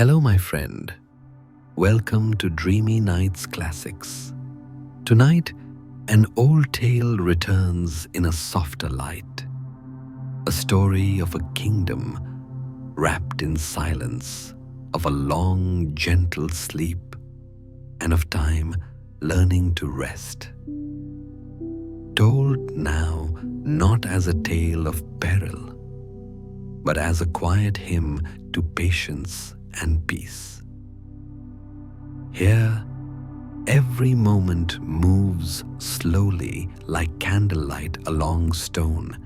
Hello, my friend. Welcome to Dreamy Nights Classics. Tonight, an old tale returns in a softer light. A story of a kingdom wrapped in silence, of a long, gentle sleep, and of time learning to rest. Told now not as a tale of peril, but as a quiet hymn to patience and peace. Here, every moment moves slowly like candlelight along stone,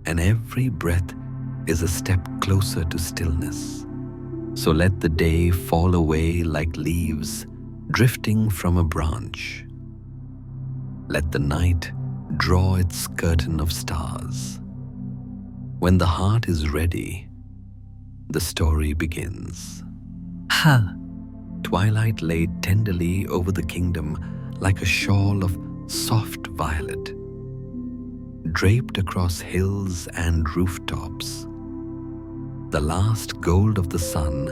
and every breath is a step closer to stillness. So let the day fall away like leaves drifting from a branch. Let the night draw its curtain of stars. When the heart is ready, the story begins. Ha! Twilight lay tenderly over the kingdom like a shawl of soft violet, draped across hills and rooftops. The last gold of the sun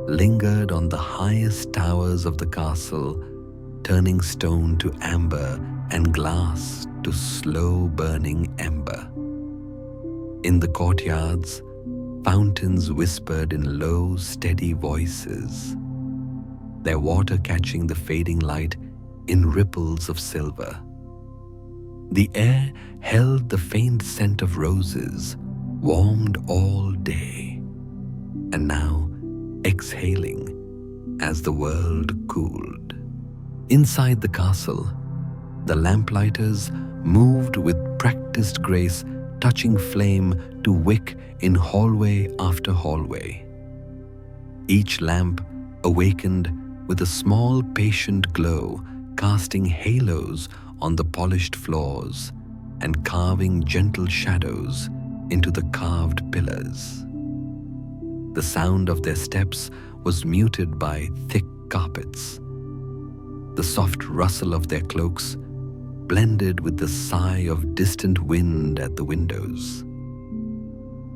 lingered on the highest towers of the castle, turning stone to amber and glass to slow-burning ember. In the courtyards, fountains whispered in low, steady voices, their water catching the fading light in ripples of silver. The air held the faint scent of roses, warmed all day, and now exhaling as the world cooled. Inside the castle, the lamplighters moved with practiced grace, touching flame to wick in hallway after hallway. Each lamp awakened with a small patient glow, casting halos on the polished floors and carving gentle shadows into the carved pillars. The sound of their steps was muted by thick carpets. The soft rustle of their cloaks blended with the sigh of distant wind at the windows.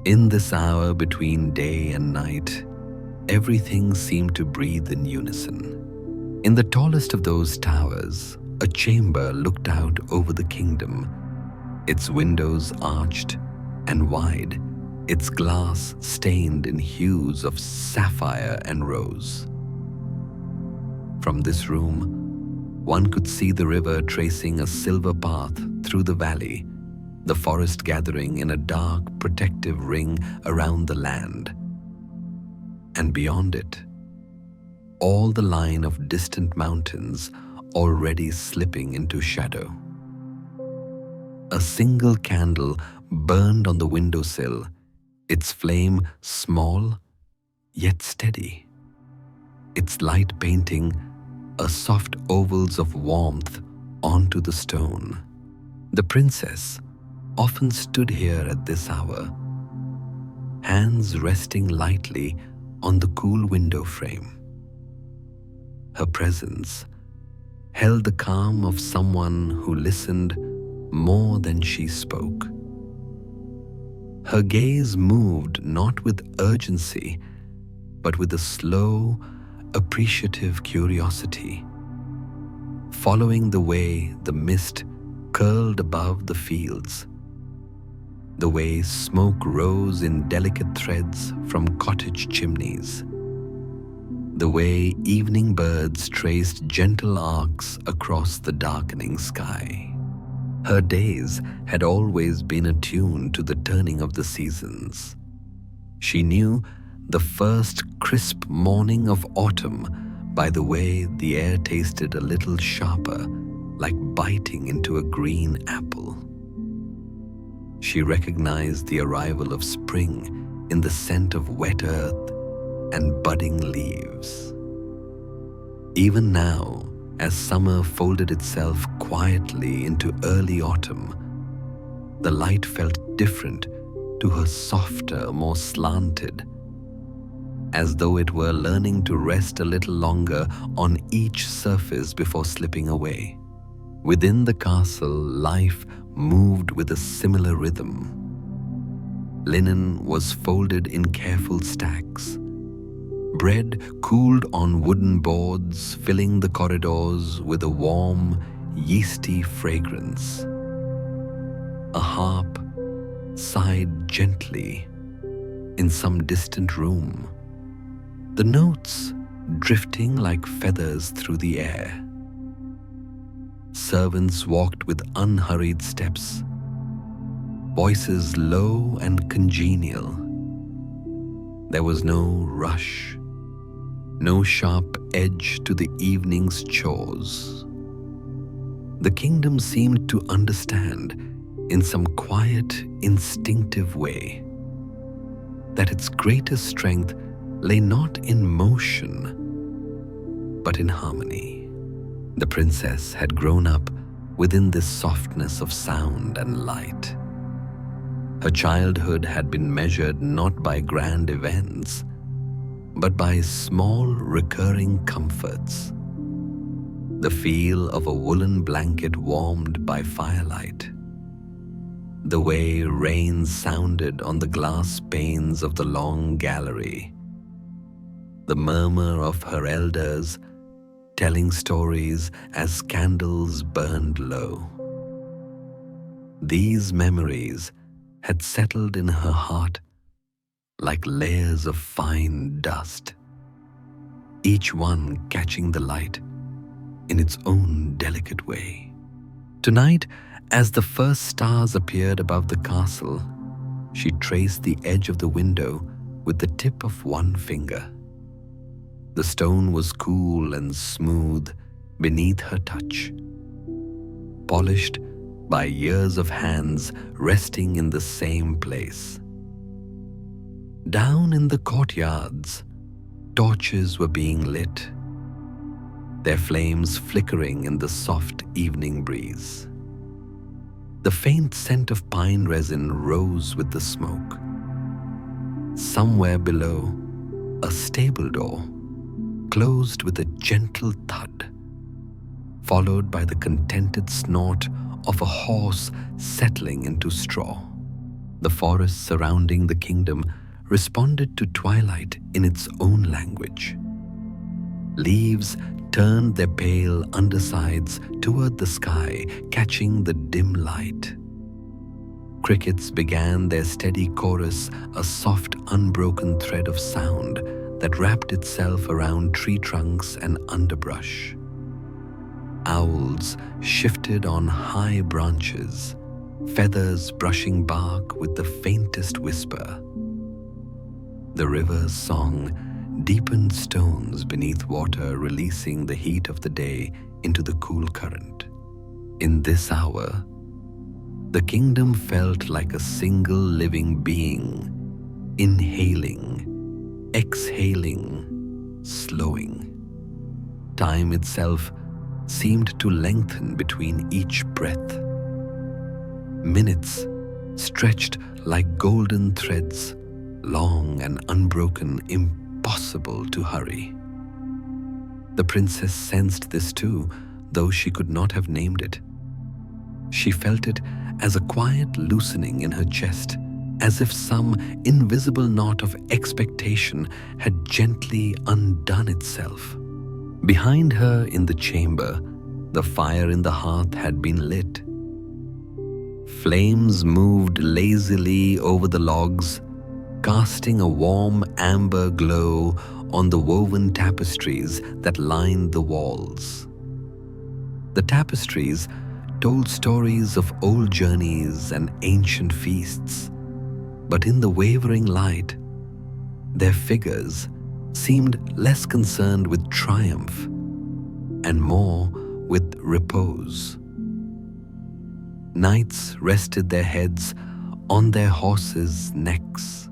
In this hour between day and night, everything seemed to breathe in unison. In the tallest of those towers, a chamber looked out over the kingdom, its windows arched and wide, its glass stained in hues of sapphire and rose. From this room, one could see the river tracing a silver path through the valley, the forest gathering in a dark, protective ring around the land. And beyond it, all the line of distant mountains already slipping into shadow. A single candle burned on the windowsill, its flame small yet steady, its light painting a soft ovals of warmth onto the stone. The princess often stood here at this hour, hands resting lightly on the cool window frame. Her presence held the calm of someone who listened more than she spoke. Her gaze moved not with urgency, but with a slow, appreciative curiosity, following the way the mist curled above the fields, the way smoke rose in delicate threads from cottage chimneys, the way evening birds traced gentle arcs across the darkening sky. Her days had always been attuned to the turning of the seasons. She knew the first crisp morning of autumn by the way the air tasted a little sharper, like biting into a green apple. She recognized the arrival of spring in the scent of wet earth and budding leaves. Even now, as summer folded itself quietly into early autumn, the light felt different to her, softer, more slanted, as though it were learning to rest a little longer on each surface before slipping away. Within the castle, life moved with a similar rhythm. Linen was folded in careful stacks. Bread cooled on wooden boards, filling the corridors with a warm, yeasty fragrance. A harp sighed gently in some distant room, the notes drifting like feathers through the air. Servants walked with unhurried steps, voices low and congenial. There was no rush, no sharp edge to the evening's chores. The kingdom seemed to understand, in some quiet, instinctive way, that its greatest strength lay not in motion, but in harmony. The princess had grown up within this softness of sound and light. Her childhood had been measured not by grand events, but by small recurring comforts. The feel of a woolen blanket warmed by firelight, the way rain sounded on the glass panes of the long gallery, the murmur of her elders telling stories as candles burned low. These memories had settled in her heart like layers of fine dust, each one catching the light in its own delicate way. Tonight, as the first stars appeared above the castle, she traced the edge of the window with the tip of one finger. The stone was cool and smooth beneath her touch, polished by years of hands resting in the same place. Down in the courtyards, torches were being lit, their flames flickering in the soft evening breeze. The faint scent of pine resin rose with the smoke. Somewhere below, a stable door closed with a gentle thud, followed by the contented snort of a horse settling into straw. The forest surrounding the kingdom responded to twilight in its own language. Leaves turned their pale undersides toward the sky, catching the dim light. Crickets began their steady chorus, a soft, unbroken thread of sound that wrapped itself around tree trunks and underbrush. Owls shifted on high branches, feathers brushing bark with the faintest whisper. The river's song deepened stones beneath water, releasing the heat of the day into the cool current. In this hour, the kingdom felt like a single living being, inhaling, exhaling, slowing. Time itself seemed to lengthen between each breath. Minutes stretched like golden threads, long and unbroken, impossible to hurry. The princess sensed this too, though she could not have named it. She felt it as a quiet loosening in her chest, as if some invisible knot of expectation had gently undone itself. Behind her in the chamber, the fire in the hearth had been lit. Flames moved lazily over the logs, casting a warm amber glow on the woven tapestries that lined the walls. The tapestries told stories of old journeys and ancient feasts, but in the wavering light, their figures seemed less concerned with triumph and more with repose. Knights rested their heads on their horses' necks.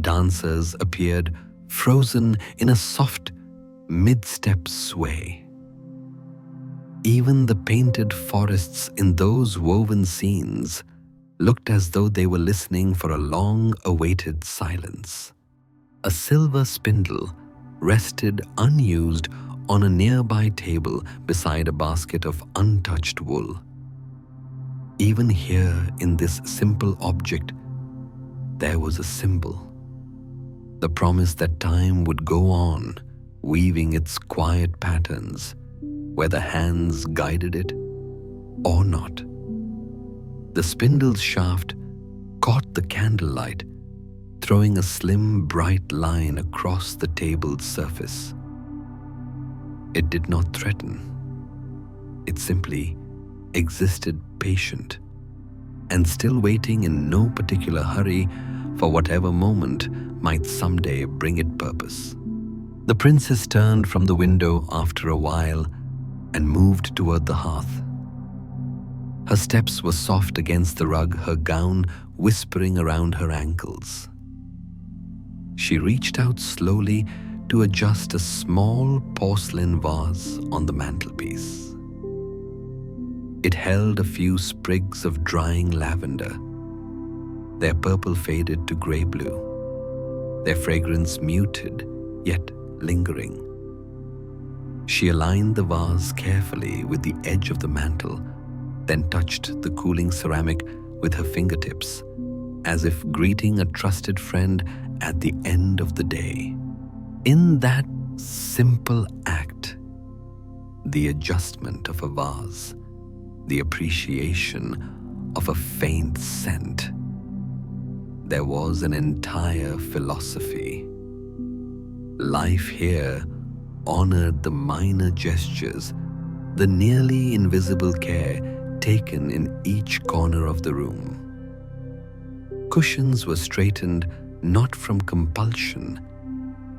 Dancers appeared frozen in a soft mid-step sway. Even the painted forests in those woven scenes looked as though they were listening for a long-awaited silence. A silver spindle rested unused on a nearby table beside a basket of untouched wool. Even here in this simple object, there was a symbol. the promise that time would go on, weaving its quiet patterns, whether hands guided it or not. The spindle's shaft caught the candlelight, throwing a slim, bright line across the table's surface. It did not threaten. It simply existed patient and still waiting in no particular hurry for whatever moment might someday bring it purpose. The princess turned from the window after a while and moved toward the hearth. Her steps were soft against the rug, her gown whispering around her ankles. She reached out slowly to adjust a small porcelain vase on the mantelpiece. It held a few sprigs of drying lavender. Their purple faded to grey-blue, their fragrance muted yet lingering. She aligned the vase carefully with the edge of the mantel, then touched the cooling ceramic with her fingertips, as if greeting a trusted friend at the end of the day. In that simple act, the adjustment of a vase, the appreciation of a faint scent, there was an entire philosophy. Life here honored the minor gestures, the nearly invisible care taken in each corner of the room. Cushions were straightened not from compulsion,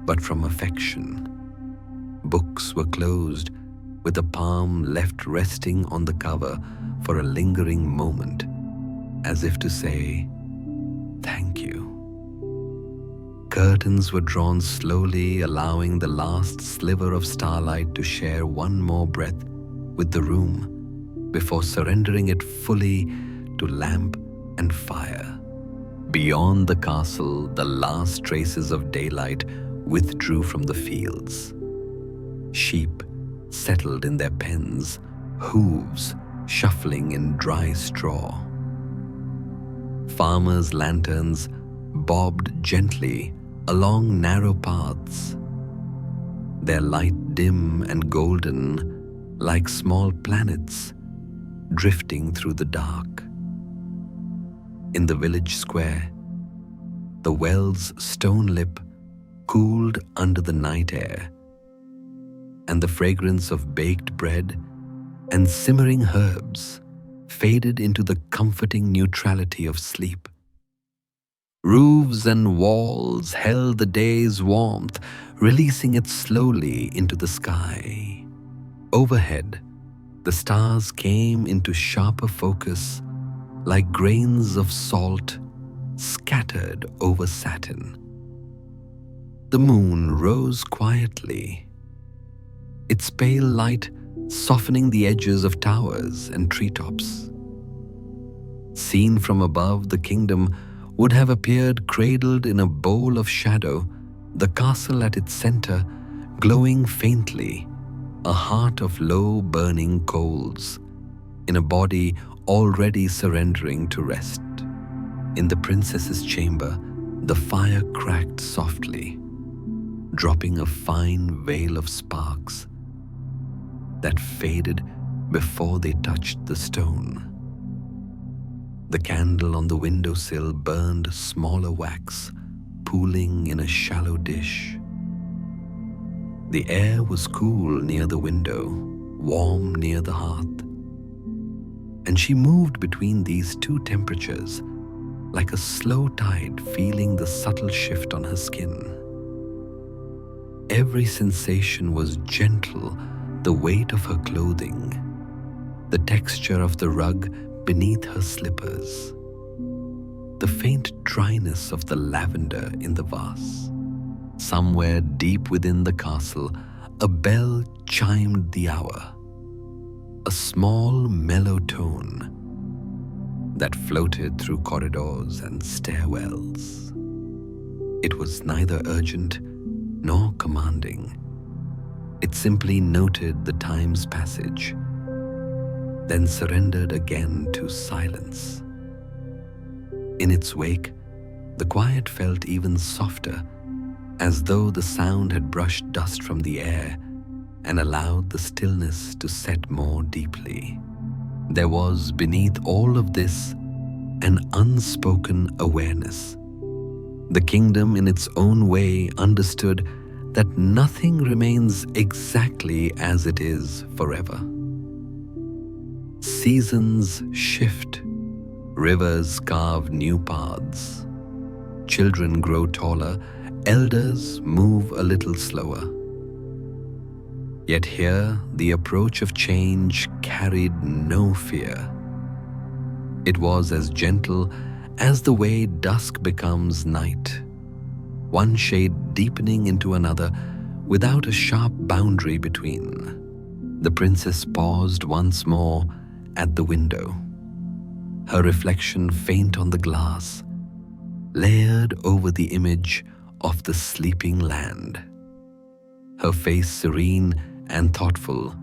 but from affection. Books were closed with a palm left resting on the cover for a lingering moment, as if to say, "Thank you." Curtains were drawn slowly, allowing the last sliver of starlight to share one more breath with the room before surrendering it fully to lamp and fire. Beyond the castle, the last traces of daylight withdrew from the fields. Sheep settled in their pens, hooves shuffling in dry straw. Farmers' lanterns bobbed gently along narrow paths, their light dim and golden like small planets drifting through the dark. In the village square, the well's stone lip cooled under the night air, and the fragrance of baked bread and simmering herbs faded into the comforting neutrality of sleep. Roofs and walls held the day's warmth, releasing it slowly into the sky. Overhead, the stars came into sharper focus like grains of salt scattered over satin. The moon rose quietly, its pale light softening the edges of towers and treetops. Seen from above, the kingdom would have appeared cradled in a bowl of shadow, the castle at its center glowing faintly, a heart of low burning coals, in a body already surrendering to rest. In the princess's chamber, the fire cracked softly, dropping a fine veil of sparks that faded before they touched the stone. The candle on the windowsill burned smaller wax, pooling in a shallow dish. The air was cool near the window, warm near the hearth, and she moved between these two temperatures like a slow tide, feeling the subtle shift on her skin. Every sensation was gentle, the weight of her clothing, the texture of the rug beneath her slippers, the faint dryness of the lavender in the vase. Somewhere deep within the castle, a bell chimed the hour, a small mellow tone that floated through corridors and stairwells. It was neither urgent nor commanding. It simply noted the time's passage, then surrendered again to silence. In its wake, the quiet felt even softer, as though the sound had brushed dust from the air and allowed the stillness to set more deeply. There was, beneath all of this, an unspoken awareness. The kingdom, in its own way, understood that nothing remains exactly as it is forever. Seasons shift, rivers carve new paths, children grow taller, elders move a little slower. Yet here, the approach of change carried no fear. It was as gentle as the way dusk becomes night, one shade deepening into another without a sharp boundary between. The princess paused once more at the window, her reflection faint on the glass, layered over the image of the sleeping land. Her face serene and thoughtful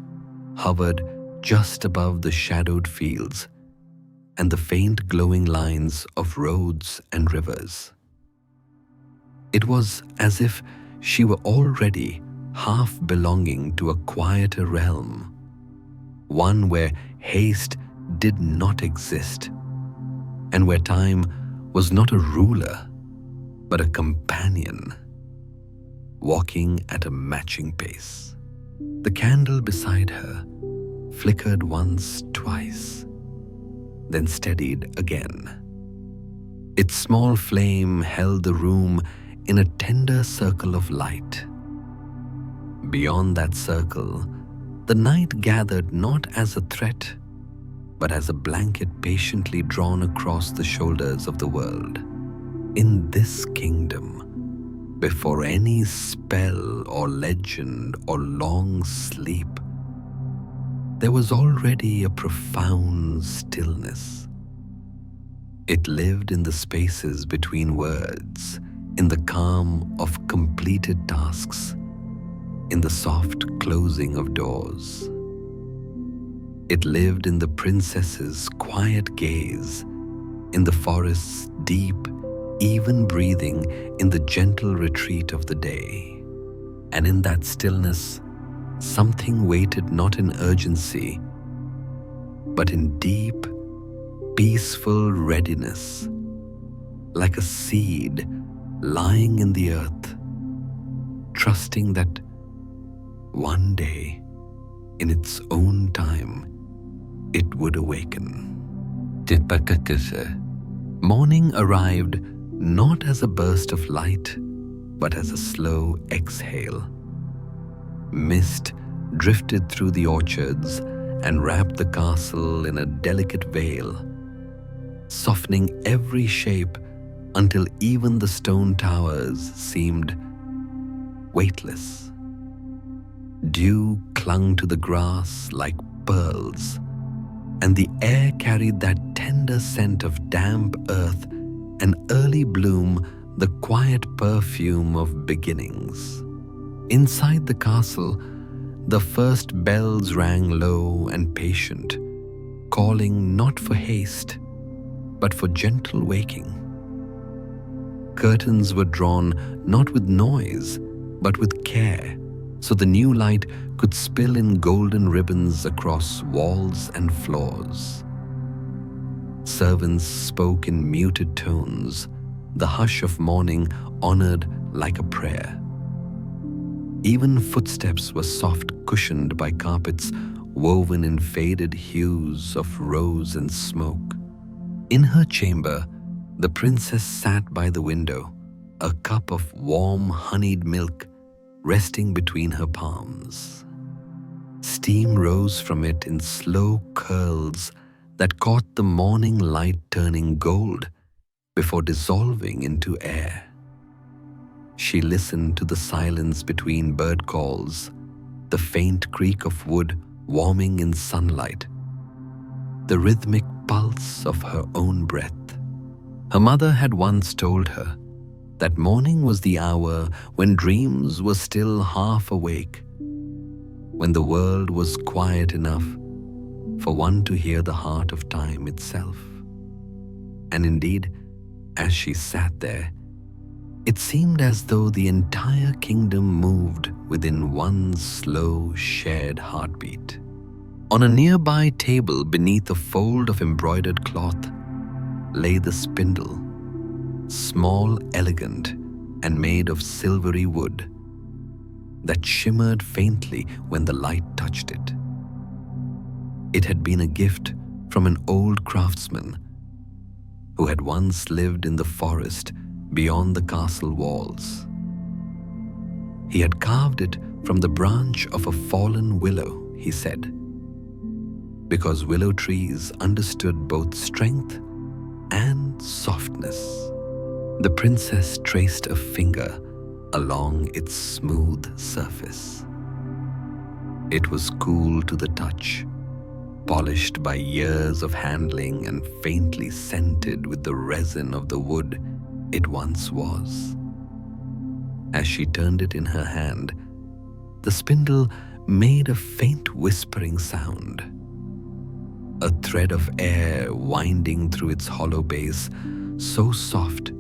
hovered just above the shadowed fields and the faint glowing lines of roads and rivers. It was as if she were already half belonging to a quieter realm, one where haste did not exist, and where time was not a ruler, but a companion, walking at a matching pace. The candle beside her flickered once, twice, then steadied again. Its small flame held the room in a tender circle of light. Beyond that circle, the night gathered not as a threat, but as a blanket patiently drawn across the shoulders of the world. In this kingdom, before any spell or legend or long sleep, there was already a profound stillness. It lived in the spaces between words, in the calm of completed tasks, in the soft closing of doors. It lived in the princess's quiet gaze, in the forest's deep, even breathing, in the gentle retreat of the day. And in that stillness, something waited not in urgency, but in deep, peaceful readiness, like a seed lying in the earth, trusting that one day, in its own time, it would awaken. Morning arrived not as a burst of light, but as a slow exhale. Mist drifted through the orchards and wrapped the castle in a delicate veil, softening every shape until even the stone towers seemed weightless. Dew clung to the grass like pearls, and the air carried that tender scent of damp earth and early bloom, the quiet perfume of beginnings. Inside the castle, the first bells rang low and patient, calling not for haste, but for gentle waking. Curtains were drawn not with noise, but with care, so the new light could spill in golden ribbons across walls and floors. Servants spoke in muted tones, the hush of morning honored like a prayer. Even footsteps were soft cushioned by carpets woven in faded hues of rose and smoke. In her chamber, the princess sat by the window, a cup of warm honeyed milk resting between her palms. Steam rose from it in slow curls that caught the morning light turning gold before dissolving into air. She listened to the silence between bird calls, the faint creak of wood warming in sunlight, the rhythmic pulse of her own breath. Her mother had once told her that morning was the hour when dreams were still half awake, when the world was quiet enough for one to hear the heart of time itself. And indeed, as she sat there, It seemed as though the entire kingdom moved within one slow, shared heartbeat. On a nearby table beneath a fold of embroidered cloth lay the spindle, small, elegant, and made of silvery wood that shimmered faintly when the light touched it. It had been a gift from an old craftsman who had once lived in the forest beyond the castle walls. He had carved it from the branch of a fallen willow, he said, because willow trees understood both strength and softness. The princess traced a finger along its smooth surface. It was cool to the touch, polished by years of handling and faintly scented with the resin of the wood it once was. As she turned it in her hand, the spindle made a faint whispering sound, a thread of air winding through its hollow base, so soft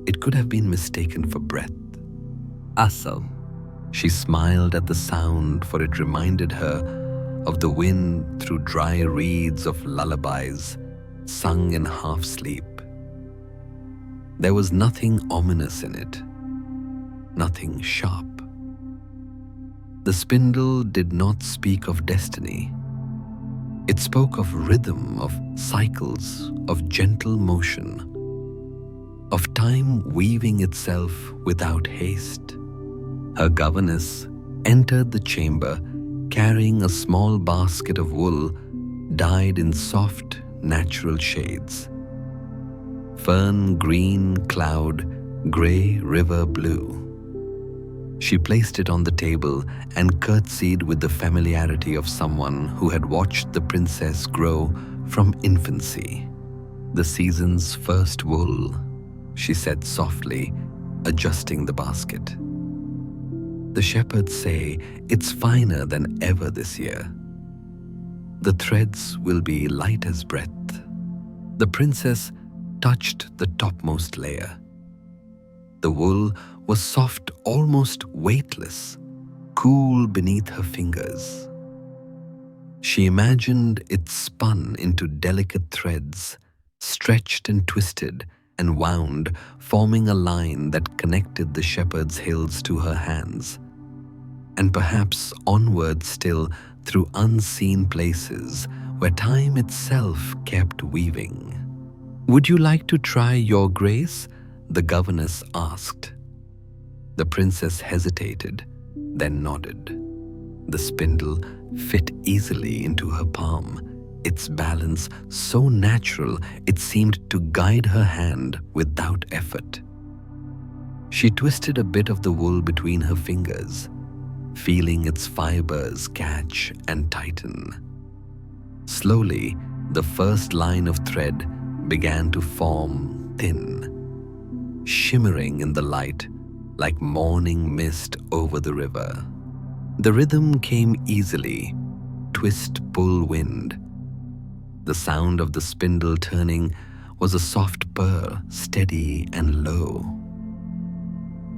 it could have been mistaken for breath. Asal. She smiled at the sound, for it reminded her of the wind through dry reeds of lullabies sung in half-sleep. There was nothing ominous in it, nothing sharp. The spindle did not speak of destiny. It spoke of rhythm, of cycles, of gentle motion, of time weaving itself without haste. Her governess entered the chamber carrying a small basket of wool dyed in soft, natural shades: fern green cloud, grey river blue. She placed it on the table and curtsied with the familiarity of someone who had watched the princess grow from infancy. "The season's first wool," she said softly, adjusting the basket. "The shepherds say it's finer than ever this year. The threads will be light as breath." The princess touched the topmost layer. The wool was soft, almost weightless, cool beneath her fingers. She imagined it spun into delicate threads, stretched and twisted and wound, forming a line that connected the shepherd's hills to her hands, and perhaps onward still through unseen places where time itself kept weaving. "Would you like to try, Your Grace?" the governess asked. The princess hesitated, then nodded. The spindle fit easily into her palm, its balance so natural it seemed to guide her hand without effort. She twisted a bit of the wool between her fingers, feeling its fibers catch and tighten. Slowly, the first line of thread began to form thin, shimmering in the light like morning mist over the river. The rhythm came easily, twist-pull wind. The sound of the spindle turning was a soft purr, steady and low.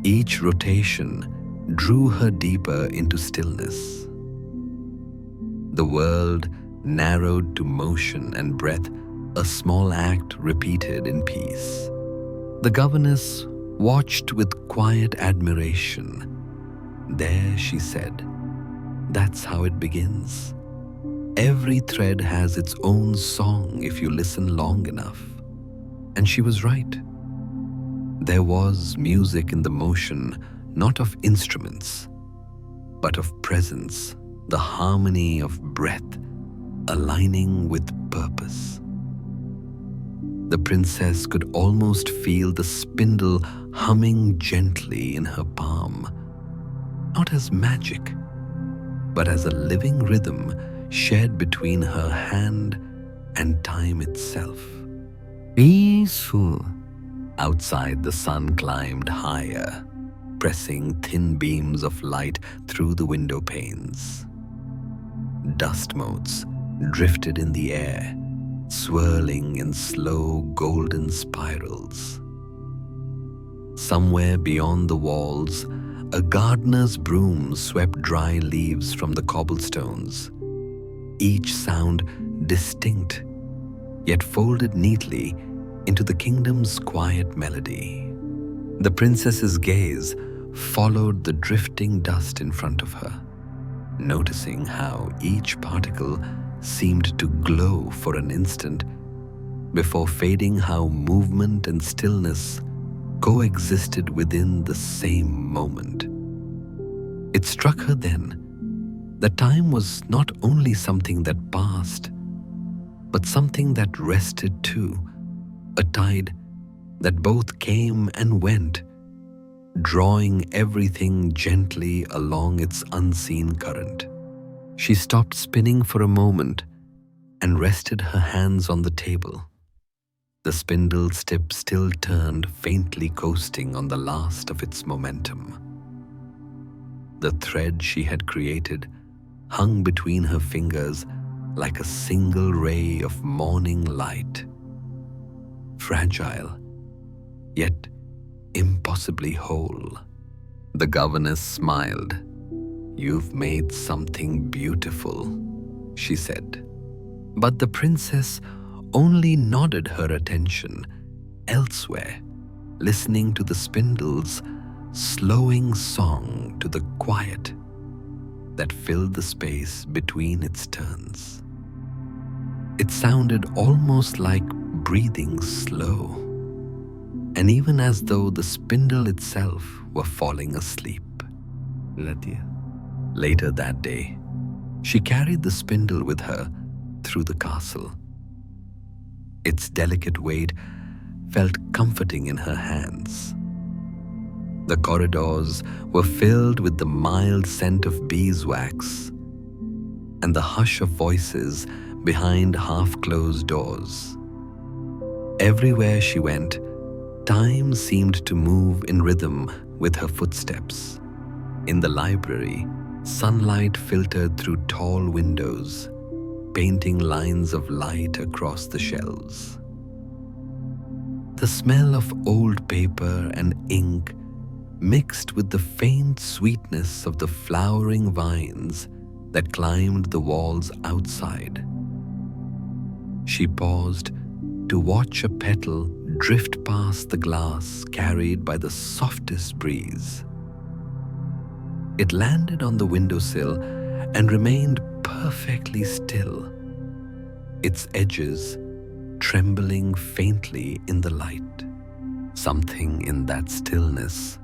Each rotation drew her deeper into stillness. The world narrowed to motion and breath, a small act repeated in peace. The governess watched with quiet admiration. "There," she said, "that's how it begins. Every thread has its own song if you listen long enough." And she was right. There was music in the motion, not of instruments, but of presence, the harmony of breath aligning with purpose. The princess could almost feel the spindle humming gently in her palm, not as magic, but as a living rhythm shared between her hand and time itself. Peaceful. Outside, the sun climbed higher, pressing thin beams of light through the window panes. Dust motes drifted in the air, swirling in slow golden spirals. Somewhere beyond the walls, a gardener's broom swept dry leaves from the cobblestones, each sound distinct, yet folded neatly into the kingdom's quiet melody. The princess's gaze followed the drifting dust in front of her, noticing how each particle seemed to glow for an instant before fading, how movement and stillness coexisted within the same moment. It struck her then that time was not only something that passed, but something that rested too, a tide that both came and went, drawing everything gently along its unseen current. She stopped spinning for a moment and rested her hands on the table. The spindle's tip still turned, faintly coasting on the last of its momentum. The thread she had created hung between her fingers like a single ray of morning light, fragile, yet impossibly whole. The governess smiled. "You've made something beautiful," she said. But the princess only nodded her attention elsewhere, listening to the spindle's slowing song, to the quiet that filled the space between its turns. It sounded almost like breathing slow, and even as though the spindle itself were falling asleep. Later that day, she carried the spindle with her through the castle. Its delicate weight felt comforting in her hands. The corridors were filled with the mild scent of beeswax and the hush of voices behind half-closed doors. Everywhere she went, time seemed to move in rhythm with her footsteps. In the library, sunlight filtered through tall windows, painting lines of light across the shelves. The smell of old paper and ink mixed with the faint sweetness of the flowering vines that climbed the walls outside. She paused to watch a petal drift past the glass, carried by the softest breeze. It landed on the windowsill and remained perfectly still, its edges trembling faintly in the light. Something in that stillness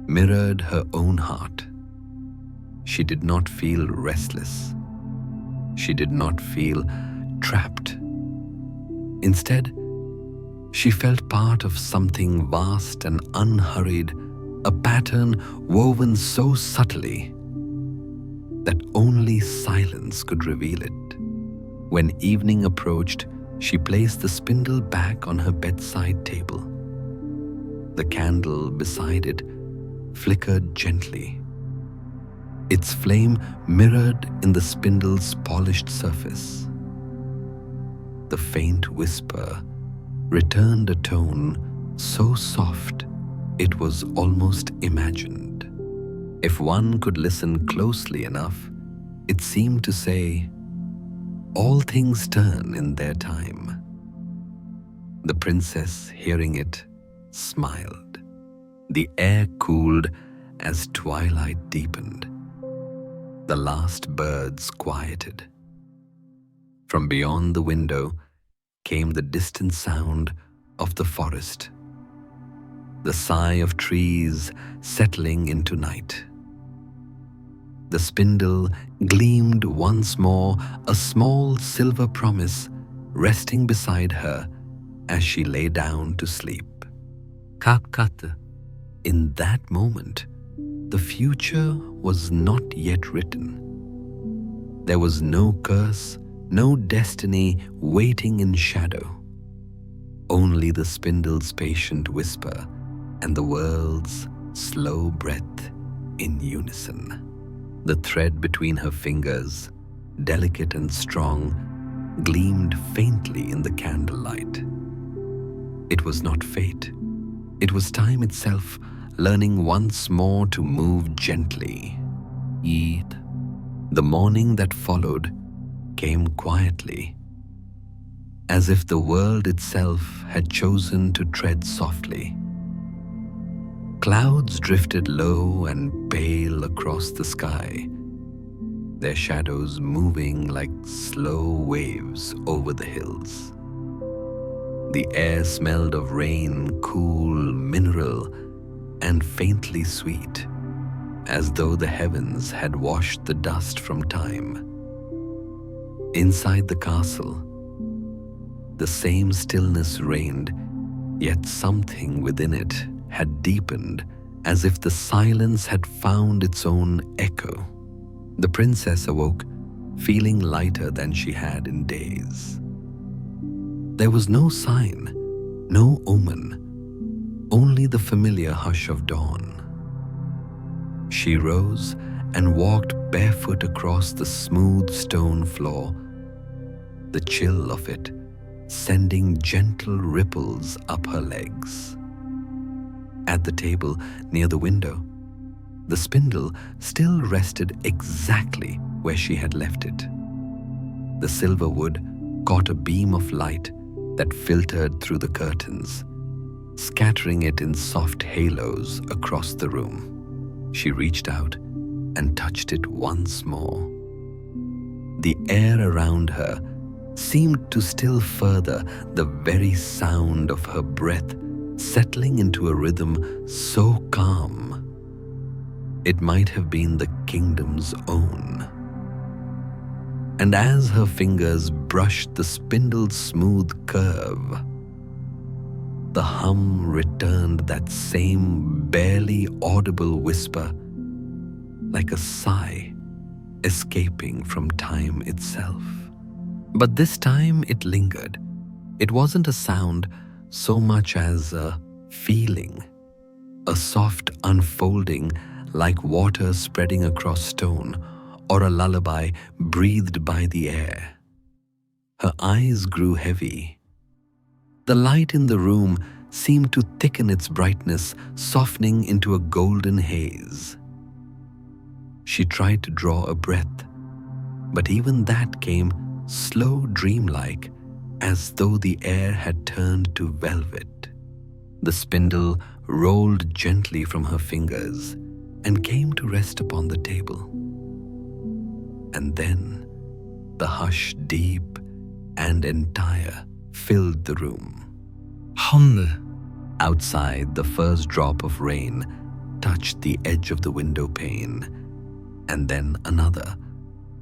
mirrored her own heart. She did not feel restless. She did not feel trapped. Instead, she felt part of something vast and unhurried, a pattern woven so subtly that only silence could reveal it. When evening approached, she placed the spindle back on her bedside table. The candle beside it flickered gently, its flame mirrored in the spindle's polished surface. The faint whisper returned a tone so soft it was almost imagined. If one could listen closely enough, it seemed to say, "All things turn in their time." The princess, hearing it, smiled. The air cooled as twilight deepened. The last birds quieted. From beyond the window came the distant sound of the forest, the sigh of trees settling into night. The spindle gleamed once more, a small silver promise resting beside her as she lay down to sleep. Kakate. In that moment, the future was not yet written. There was no curse, no destiny waiting in shadow. Only the spindle's patient whisper and the world's slow breath in unison. The thread between her fingers, delicate and strong, gleamed faintly in the candlelight. It was not fate, It was time itself, learning once more to move gently. Yet, the morning that followed came quietly, as if the world itself had chosen to tread softly. Clouds drifted low and pale across the sky, their shadows moving like slow waves over the hills. The air smelled of rain, cool, mineral, and faintly sweet, as though the heavens had washed the dust from time. Inside the castle, the same stillness reigned, yet something within it had deepened, as if the silence had found its own echo. The princess awoke, feeling lighter than she had in days. There was no sign, no omen, only the familiar hush of dawn. She rose and walked barefoot across the smooth stone floor, the chill of it sending gentle ripples up her legs. At the table near the window, the spindle still rested exactly where she had left it. The silver wood caught a beam of light that filtered through the curtains, scattering it in soft halos across the room. She reached out and touched it once more. The air around her seemed to still further the very sound of her breath settling into a rhythm so calm it might have been the kingdom's own. And as her fingers brushed the spindle's smooth curve, the hum returned that same barely audible whisper, like a sigh escaping from time itself. But this time it lingered. It wasn't a sound so much as a feeling, a soft unfolding like water spreading across stone, or a lullaby breathed by the air. Her eyes grew heavy. The light in the room seemed to thicken its brightness, softening into a golden haze. She tried to draw a breath, but even that came slow, dreamlike, as though the air had turned to velvet. The spindle rolled gently from her fingers and came to rest upon the table. And then the hush, deep and entire, filled the room. Hum. Outside, the first drop of rain touched the edge of the window pane, and then another,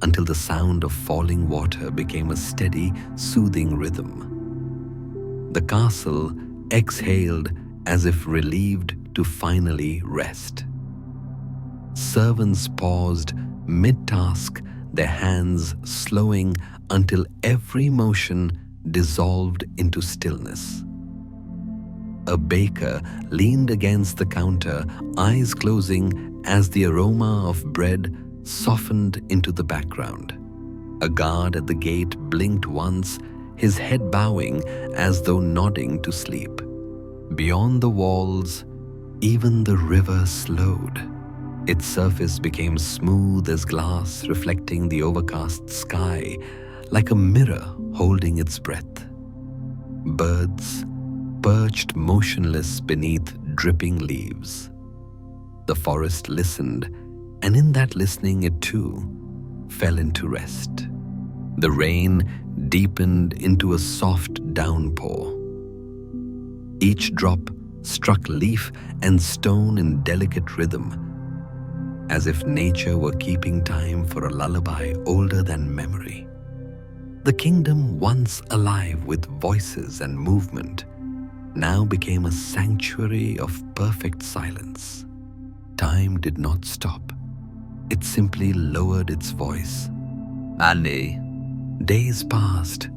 until the sound of falling water became a steady, soothing rhythm. The castle exhaled as if relieved to finally rest. Servants paused mid-task, their hands slowing until every motion dissolved into stillness. A baker leaned against the counter, eyes closing as the aroma of bread softened into the background. A guard at the gate blinked once, his head bowing as though nodding to sleep. Beyond the walls, even the river slowed. Its surface became smooth as glass, reflecting the overcast sky like a mirror holding its breath. Birds perched motionless beneath dripping leaves. The forest listened, and in that listening it too fell into rest. The rain deepened into a soft downpour. Each drop struck leaf and stone in delicate rhythm, as if nature were keeping time for a lullaby older than memory. The kingdom, once alive with voices and movement, now became a sanctuary of perfect silence. Time did not stop. It simply lowered its voice. And days passed,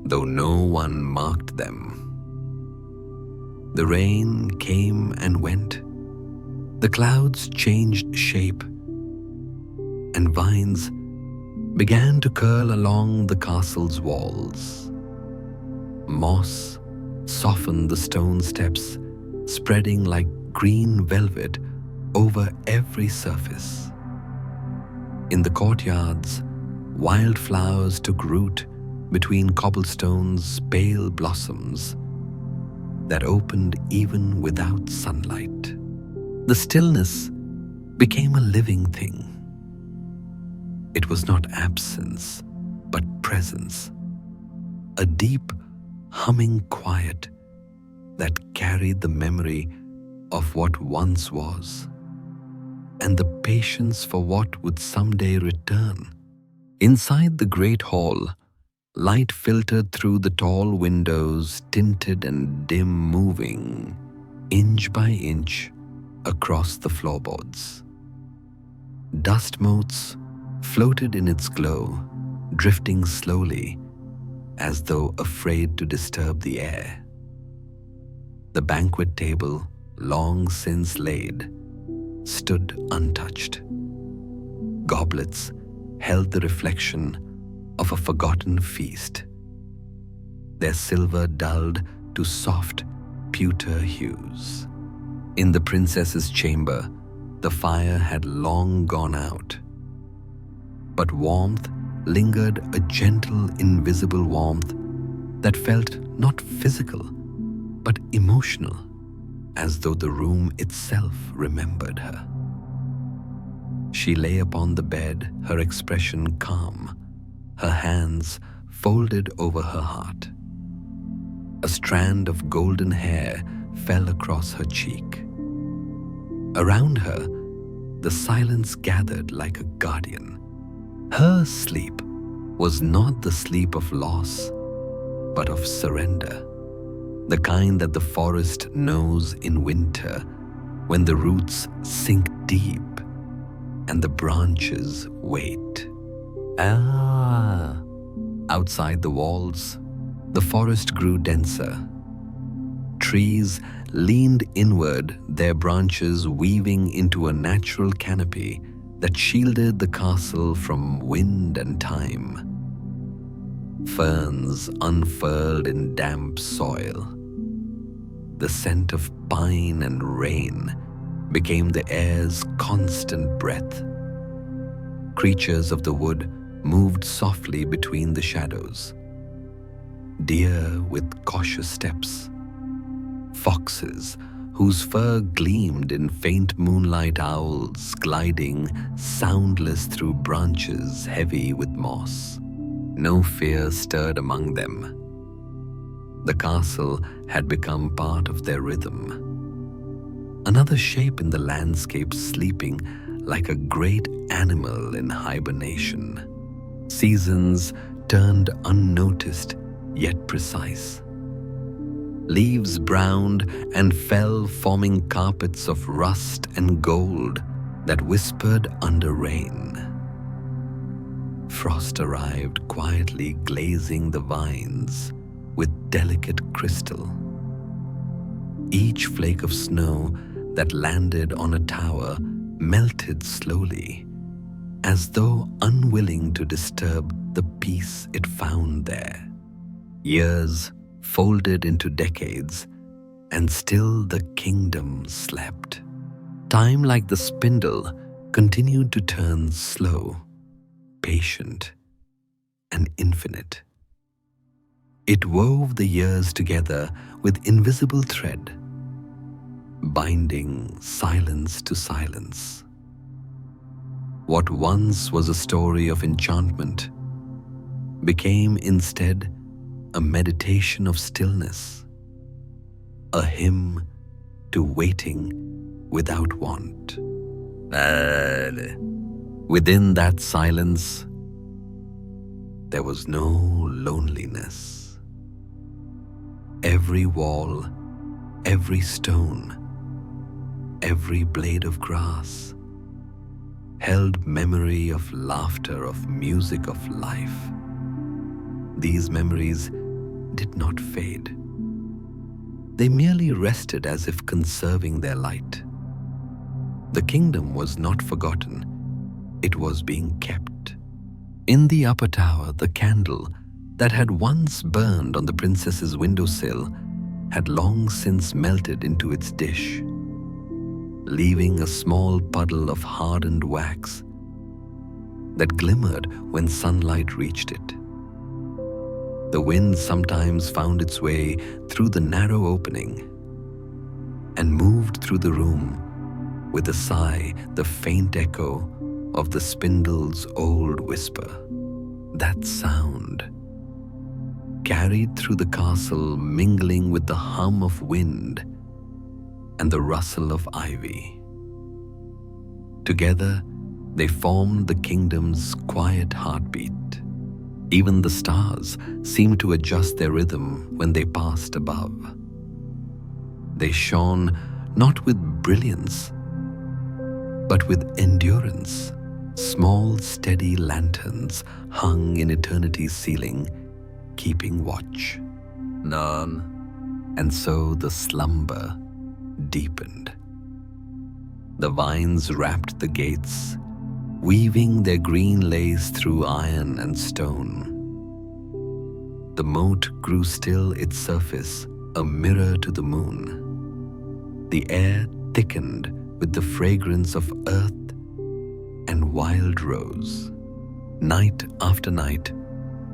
though no one marked them. The rain came and went. The clouds changed shape, and vines began to curl along the castle's walls. Moss softened the stone steps, spreading like green velvet over every surface. In the courtyards, wildflowers took root between cobblestones' pale blossoms that opened even without sunlight. The stillness became a living thing. It was not absence, but presence, a deep, humming quiet that carried the memory of what once was and the patience for what would someday return. Inside the great hall, light filtered through the tall windows, tinted and dim, moving inch by inch across the floorboards. Dust motes floated in its glow, drifting slowly as though afraid to disturb the air. The banquet table, long since laid, stood untouched. Goblets held the reflection of a forgotten feast, their silver dulled to soft, pewter hues. In the princess's chamber, the fire had long gone out, but warmth lingered, a gentle, invisible warmth that felt not physical, but emotional, as though the room itself remembered her. She lay upon the bed, her expression calm, her hands folded over her heart. A strand of golden hair fell across her cheek. Around her, the silence gathered like a guardian. Her sleep was not the sleep of loss, but of surrender, the kind that the forest knows in winter when the roots sink deep and the branches wait. Outside the walls, the forest grew denser. Trees leaned inward, their branches weaving into a natural canopy that shielded the castle from wind and time. Ferns unfurled in damp soil. The scent of pine and rain became the air's constant breath. Creatures of the wood moved softly between the shadows. Deer with cautious steps. Foxes whose fur gleamed in faint moonlight, owls gliding soundless through branches heavy with moss. No fear stirred among them. The castle had become part of their rhythm. Another shape in the landscape, sleeping like a great animal in hibernation. Seasons turned unnoticed yet precise. Leaves browned and fell, forming carpets of rust and gold that whispered under rain. Frost arrived, quietly glazing the vines with delicate crystal. Each flake of snow that landed on a tower melted slowly, as though unwilling to disturb the peace it found there. Years folded into decades, and still the kingdom slept. Time, like the spindle, continued to turn slow, patient, and infinite. It wove the years together with invisible thread, binding silence to silence. What once was a story of enchantment became instead a meditation of stillness, a hymn to waiting without want. Within that silence, there was no loneliness. Every wall, every stone, every blade of grass held memory of laughter, of music, of life. These memories did not fade. They merely rested as if conserving their light. The kingdom was not forgotten. It was being kept. In the upper tower, the candle that had once burned on the princess's windowsill had long since melted into its dish, leaving a small puddle of hardened wax that glimmered when sunlight reached it. The wind sometimes found its way through the narrow opening and moved through the room with a sigh, the faint echo of the spindle's old whisper. That sound carried through the castle, mingling with the hum of wind and the rustle of ivy. Together, they formed the kingdom's quiet heartbeat. Even the stars seemed to adjust their rhythm when they passed above. They shone not with brilliance, but with endurance. Small, steady lanterns hung in eternity's ceiling, keeping watch. None. And so the slumber deepened. The vines wrapped the gates, weaving their green lace through iron and stone. The moat grew still, its surface a mirror to the moon. The air thickened with the fragrance of earth and wild rose. Night after night,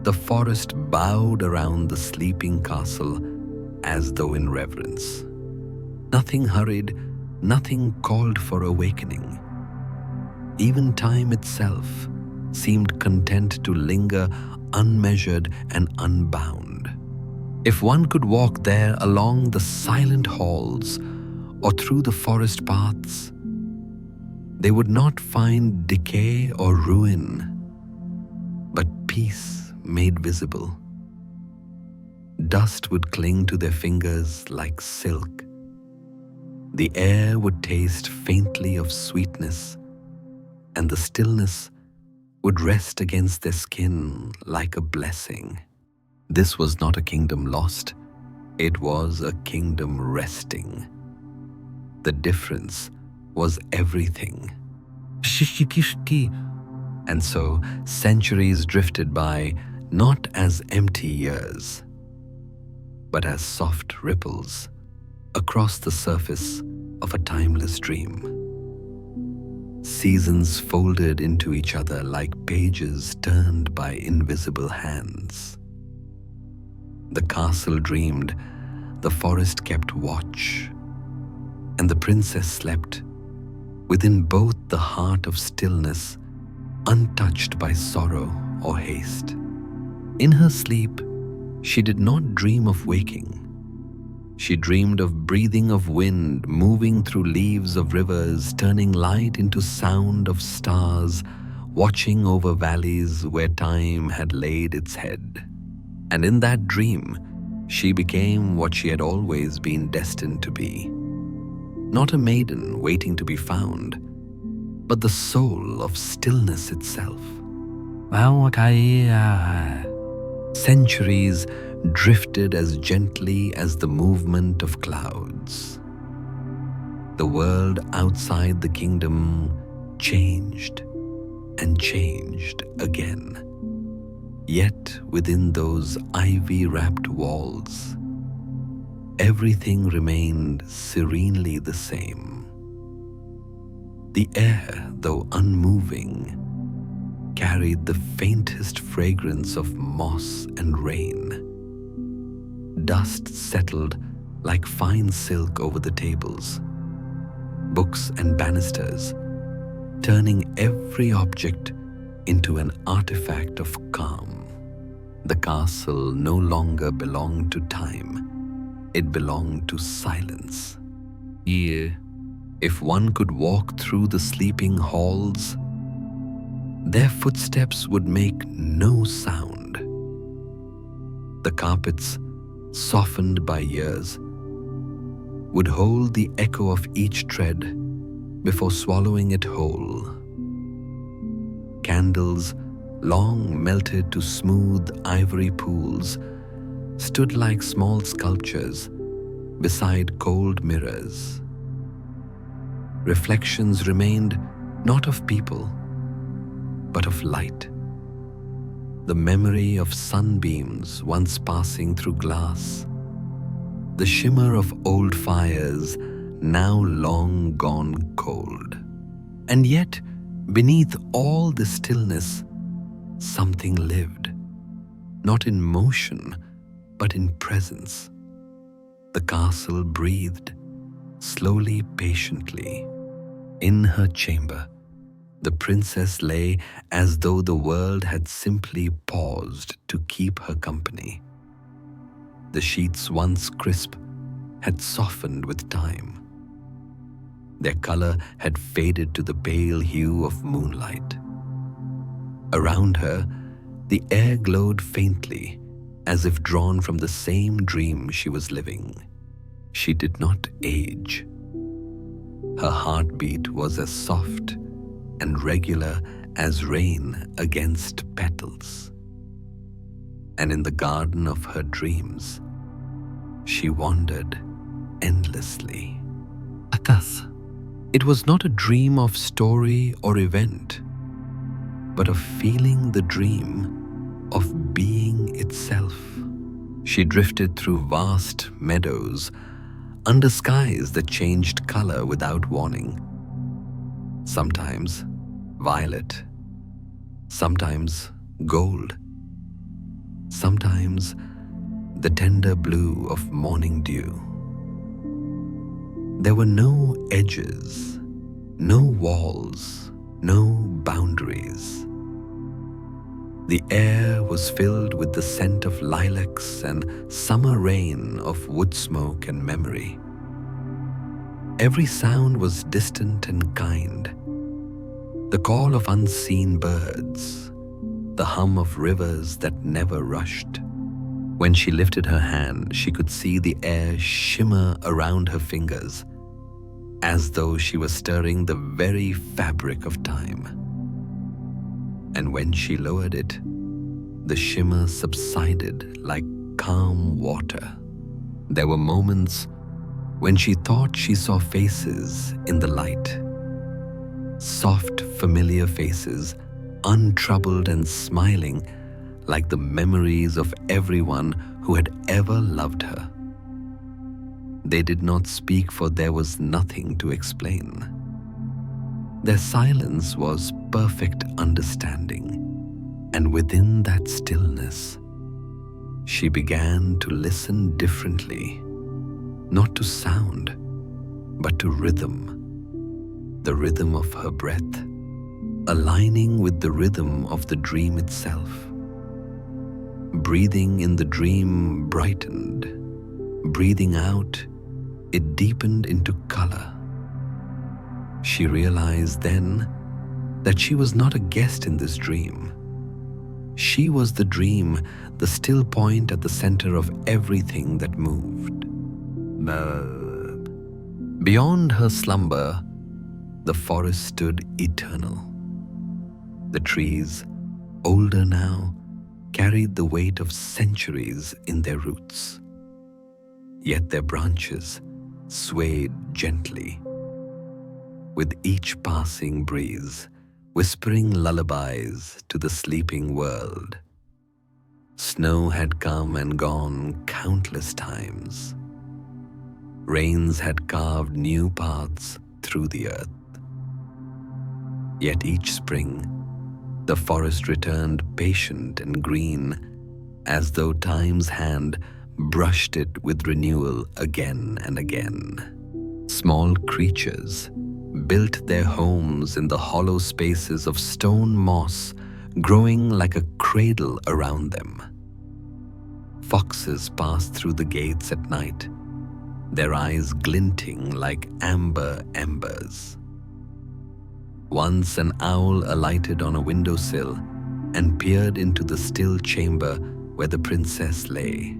the forest bowed around the sleeping castle as though in reverence. Nothing hurried, nothing called for awakening. Even time itself seemed content to linger unmeasured and unbound. If one could walk there along the silent halls or through the forest paths, they would not find decay or ruin, but peace made visible. Dust would cling to their fingers like silk. The air would taste faintly of sweetness, and the stillness would rest against their skin like a blessing. This was not a kingdom lost, it was a kingdom resting. The difference was everything. And so centuries drifted by, not as empty years, but as soft ripples across the surface of a timeless dream. Seasons folded into each other like pages turned by invisible hands. The castle dreamed, the forest kept watch, and the princess slept within both the heart of stillness, untouched by sorrow or haste. In her sleep, she did not dream of waking. She dreamed of breathing of wind, moving through leaves of rivers, turning light into sound of stars, watching over valleys where time had laid its head. And in that dream, she became what she had always been destined to be. Not a maiden waiting to be found, but the soul of stillness itself. Centuries drifted as gently as the movement of clouds. The world outside the kingdom changed and changed again. Yet within those ivy-wrapped walls, everything remained serenely the same. The air, though unmoving, carried the faintest fragrance of moss and rain. Dust settled like fine silk over the tables, books and banisters, turning every object into an artifact of calm. The castle no longer belonged to time, it belonged to silence. If one could walk through the sleeping halls, their footsteps would make no sound. The carpets, softened by years, would hold the echo of each tread before swallowing it whole. Candles, long melted to smooth ivory pools, stood like small sculptures beside cold mirrors. Reflections remained not of people, but of light. The memory of sunbeams once passing through glass, the shimmer of old fires now long gone cold. And yet, beneath all the stillness, something lived, not in motion, but in presence. The castle breathed, slowly, patiently. In her chamber, the princess lay as though the world had simply paused to keep her company. The sheets, once crisp, had softened with time. Their color had faded to the pale hue of moonlight. Around her, the air glowed faintly, as if drawn from the same dream she was living. She did not age. Her heartbeat was as soft and regular as rain against petals. And in the garden of her dreams, she wandered endlessly. Atas. It was not a dream of story or event, but of feeling the dream of being itself. She drifted through vast meadows, under skies that changed color without warning. Sometimes violet, sometimes gold, sometimes the tender blue of morning dew. There were no edges, no walls, no boundaries. The air was filled with the scent of lilacs and summer rain of wood smoke and memory. Every sound was distant and kind. The call of unseen birds, the hum of rivers that never rushed. When she lifted her hand, she could see the air shimmer around her fingers, as though she was stirring the very fabric of time. And when she lowered it, the shimmer subsided like calm water. There were moments when she thought she saw faces in the light. Soft, familiar faces, untroubled and smiling, like the memories of everyone who had ever loved her. They did not speak, for there was nothing to explain. Their silence was perfect understanding, and within that stillness, she began to listen differently, not to sound, but to rhythm, the rhythm of her breath, aligning with the rhythm of the dream itself. Breathing in the dream brightened, breathing out, it deepened into color. She realized then that she was not a guest in this dream. She was the dream, the still point at the center of everything that moved. Beyond her slumber, the forest stood eternal. The trees, older now, carried the weight of centuries in their roots. Yet their branches swayed gently, with each passing breeze whispering lullabies to the sleeping world. Snow had come and gone countless times. Rains had carved new paths through the earth. Yet each spring, the forest returned patient and green, as though time's hand brushed it with renewal again and again. Small creatures built their homes in the hollow spaces of stone moss, growing like a cradle around them. Foxes passed through the gates at night, their eyes glinting like amber embers. Once an owl alighted on a windowsill and peered into the still chamber where the princess lay.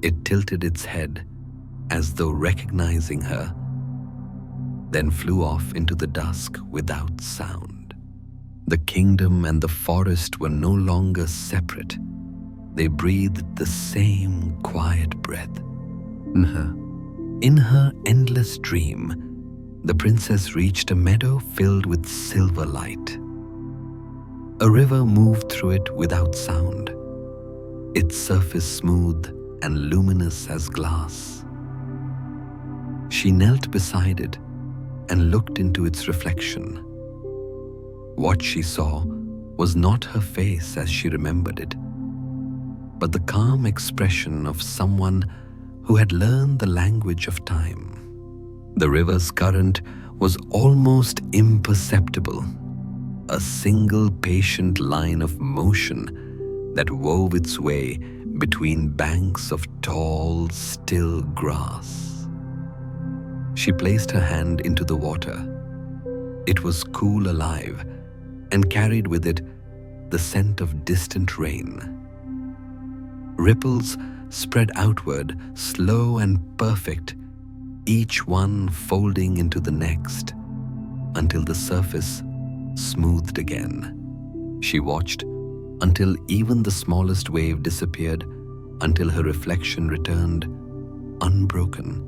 It tilted its head as though recognizing her, then flew off into the dusk without sound. The kingdom and the forest were no longer separate. They breathed the same quiet breath. In her endless dream, the princess reached a meadow filled with silver light. A river moved through it without sound, its surface smooth, and luminous as glass. She knelt beside it and looked into its reflection. What she saw was not her face as she remembered it, but the calm expression of someone who had learned the language of time. The river's current was almost imperceptible, a single patient line of motion that wove its way between banks of tall, still grass. She placed her hand into the water. It was cool alive and carried with it the scent of distant rain. Ripples spread outward, slow and perfect, each one folding into the next, until the surface smoothed again. She watched until even the smallest wave disappeared, until her reflection returned, unbroken,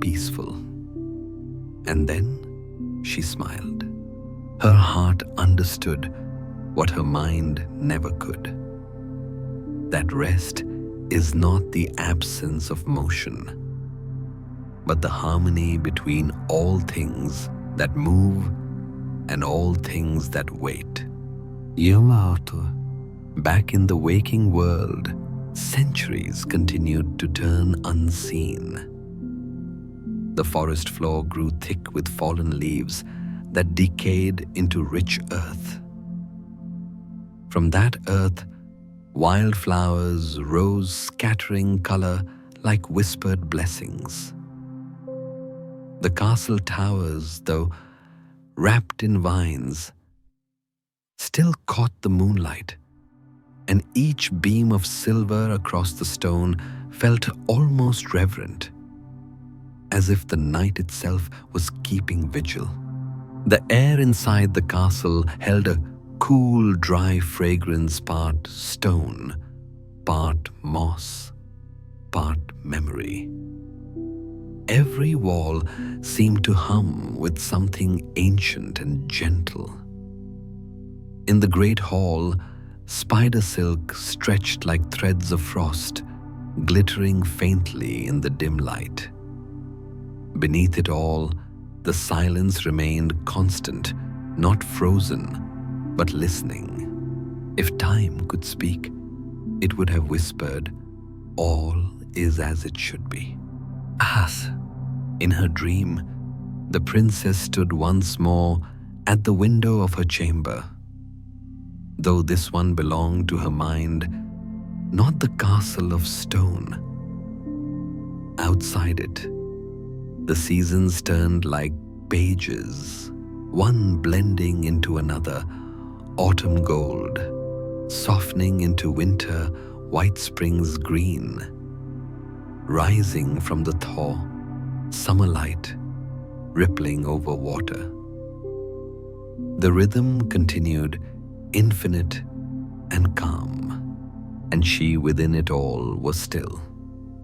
peaceful. And then she smiled. Her heart understood what her mind never could. That rest is not the absence of motion, but the harmony between all things that move and all things that wait. Back in the waking world, centuries continued to turn unseen. The forest floor grew thick with fallen leaves that decayed into rich earth. From that earth, wildflowers rose, scattering color like whispered blessings. The castle towers, though wrapped in vines, still caught the moonlight, and each beam of silver across the stone felt almost reverent, as if the night itself was keeping vigil. The air inside the castle held a cool, dry fragrance, part stone, part moss, part memory. Every wall seemed to hum with something ancient and gentle. In the great hall, spider silk stretched like threads of frost, glittering faintly in the dim light. Beneath it all, the silence remained constant, not frozen, but listening. If time could speak, it would have whispered, "All is as it should be." As, in her dream, the princess stood once more at the window of her chamber. Though this one belonged to her mind, not the castle of stone. Outside it, the seasons turned like pages, one blending into another, autumn gold, softening into winter, white spring's green, rising from the thaw, summer light, rippling over water. The rhythm continued, infinite and calm, and she within it all was still,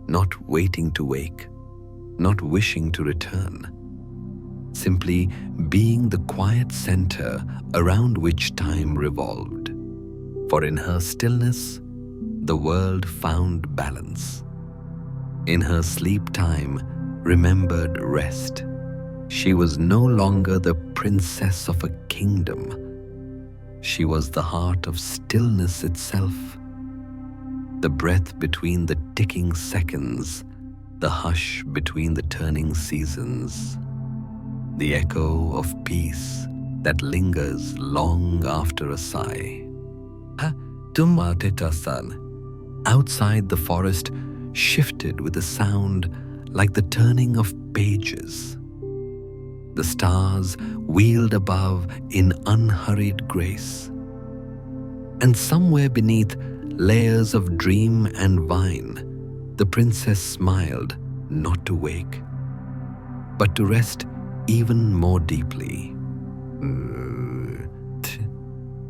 not waiting to wake, not wishing to return, simply being the quiet center around which time revolved. For in her stillness, the world found balance. In her sleep time, remembered rest. She was no longer the princess of a kingdom. She was the heart of stillness itself, the breath between the ticking seconds, the hush between the turning seasons, the echo of peace that lingers long after a sigh. Outside, the forest shifted with a sound like the turning of pages. The stars wheeled above in unhurried grace, and somewhere beneath layers of dream and vine, the princess smiled, not to wake, but to rest even more deeply.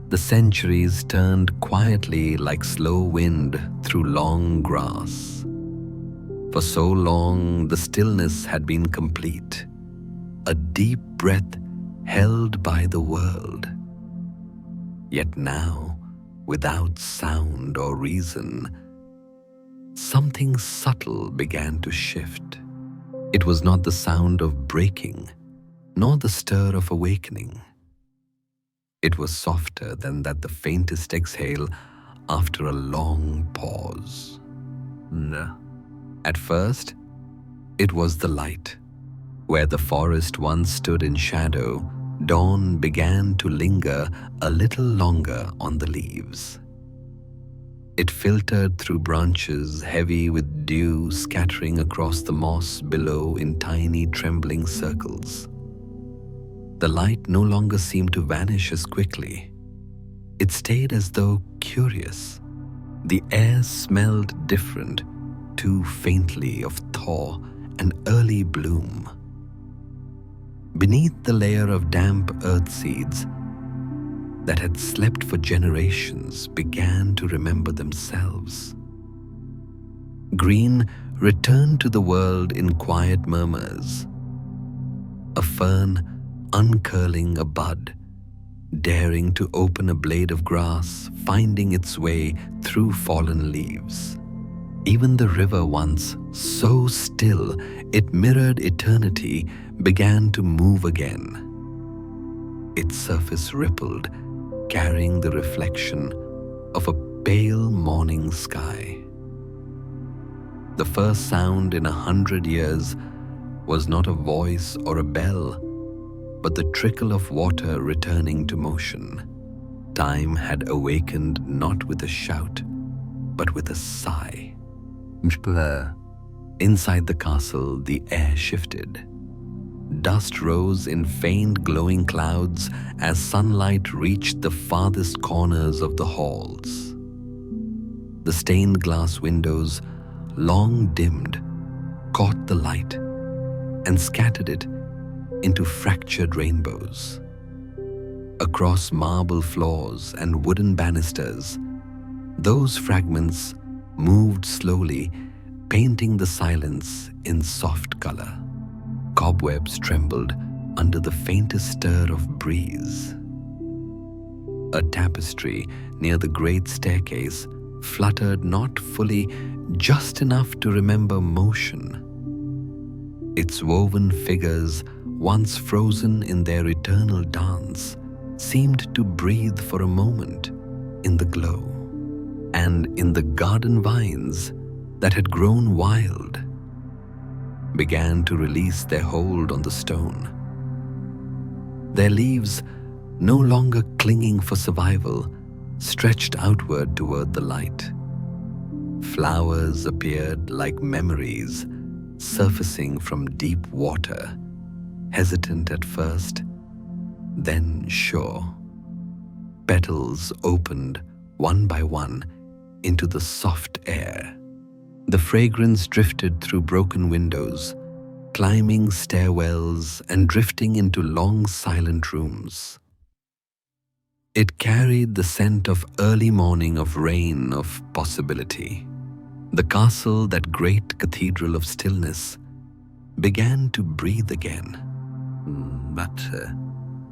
The centuries turned quietly like slow wind through long grass. For so long, the stillness had been complete, a deep breath held by the world. Yet now, without sound or reason, something subtle began to shift. It was not the sound of breaking, nor the stir of awakening. It was softer than that the faintest exhale after a long pause. At first, it was the light. Where the forest once stood in shadow, dawn began to linger a little longer on the leaves. It filtered through branches heavy with dew scattering across the moss below in tiny trembling circles. The light no longer seemed to vanish as quickly. It stayed as though curious. The air smelled different, too faintly of thaw and early bloom. Beneath the layer of damp earth seeds that had slept for generations began to remember themselves. Green returned to the world in quiet murmurs. A fern uncurling a bud, daring to open a blade of grass, finding its way through fallen leaves. Even the river, once so still it mirrored eternity, began to move again. Its surface rippled, carrying the reflection of a pale morning sky. The first sound in 100 years was not a voice or a bell, but the trickle of water returning to motion. Time had awakened not with a shout, but with a sigh. Inside the castle, the air shifted. Dust rose in faint glowing clouds as sunlight reached the farthest corners of the halls. The stained glass windows, long dimmed, caught the light and scattered it into fractured rainbows. Across marble floors and wooden banisters, those fragments moved slowly, painting the silence in soft color. Cobwebs trembled under the faintest stir of breeze. A tapestry near the great staircase fluttered not fully, just enough to remember motion. Its woven figures, once frozen in their eternal dance, seemed to breathe for a moment in the glow. And in the garden vines that had grown wild began to release their hold on the stone. Their leaves, no longer clinging for survival, stretched outward toward the light. Flowers appeared like memories surfacing from deep water, hesitant at first, then sure. Petals opened one by one into the soft air. The fragrance drifted through broken windows, climbing stairwells and drifting into long silent rooms. It carried the scent of early morning, of rain, of possibility. The castle, that great cathedral of stillness, began to breathe again. But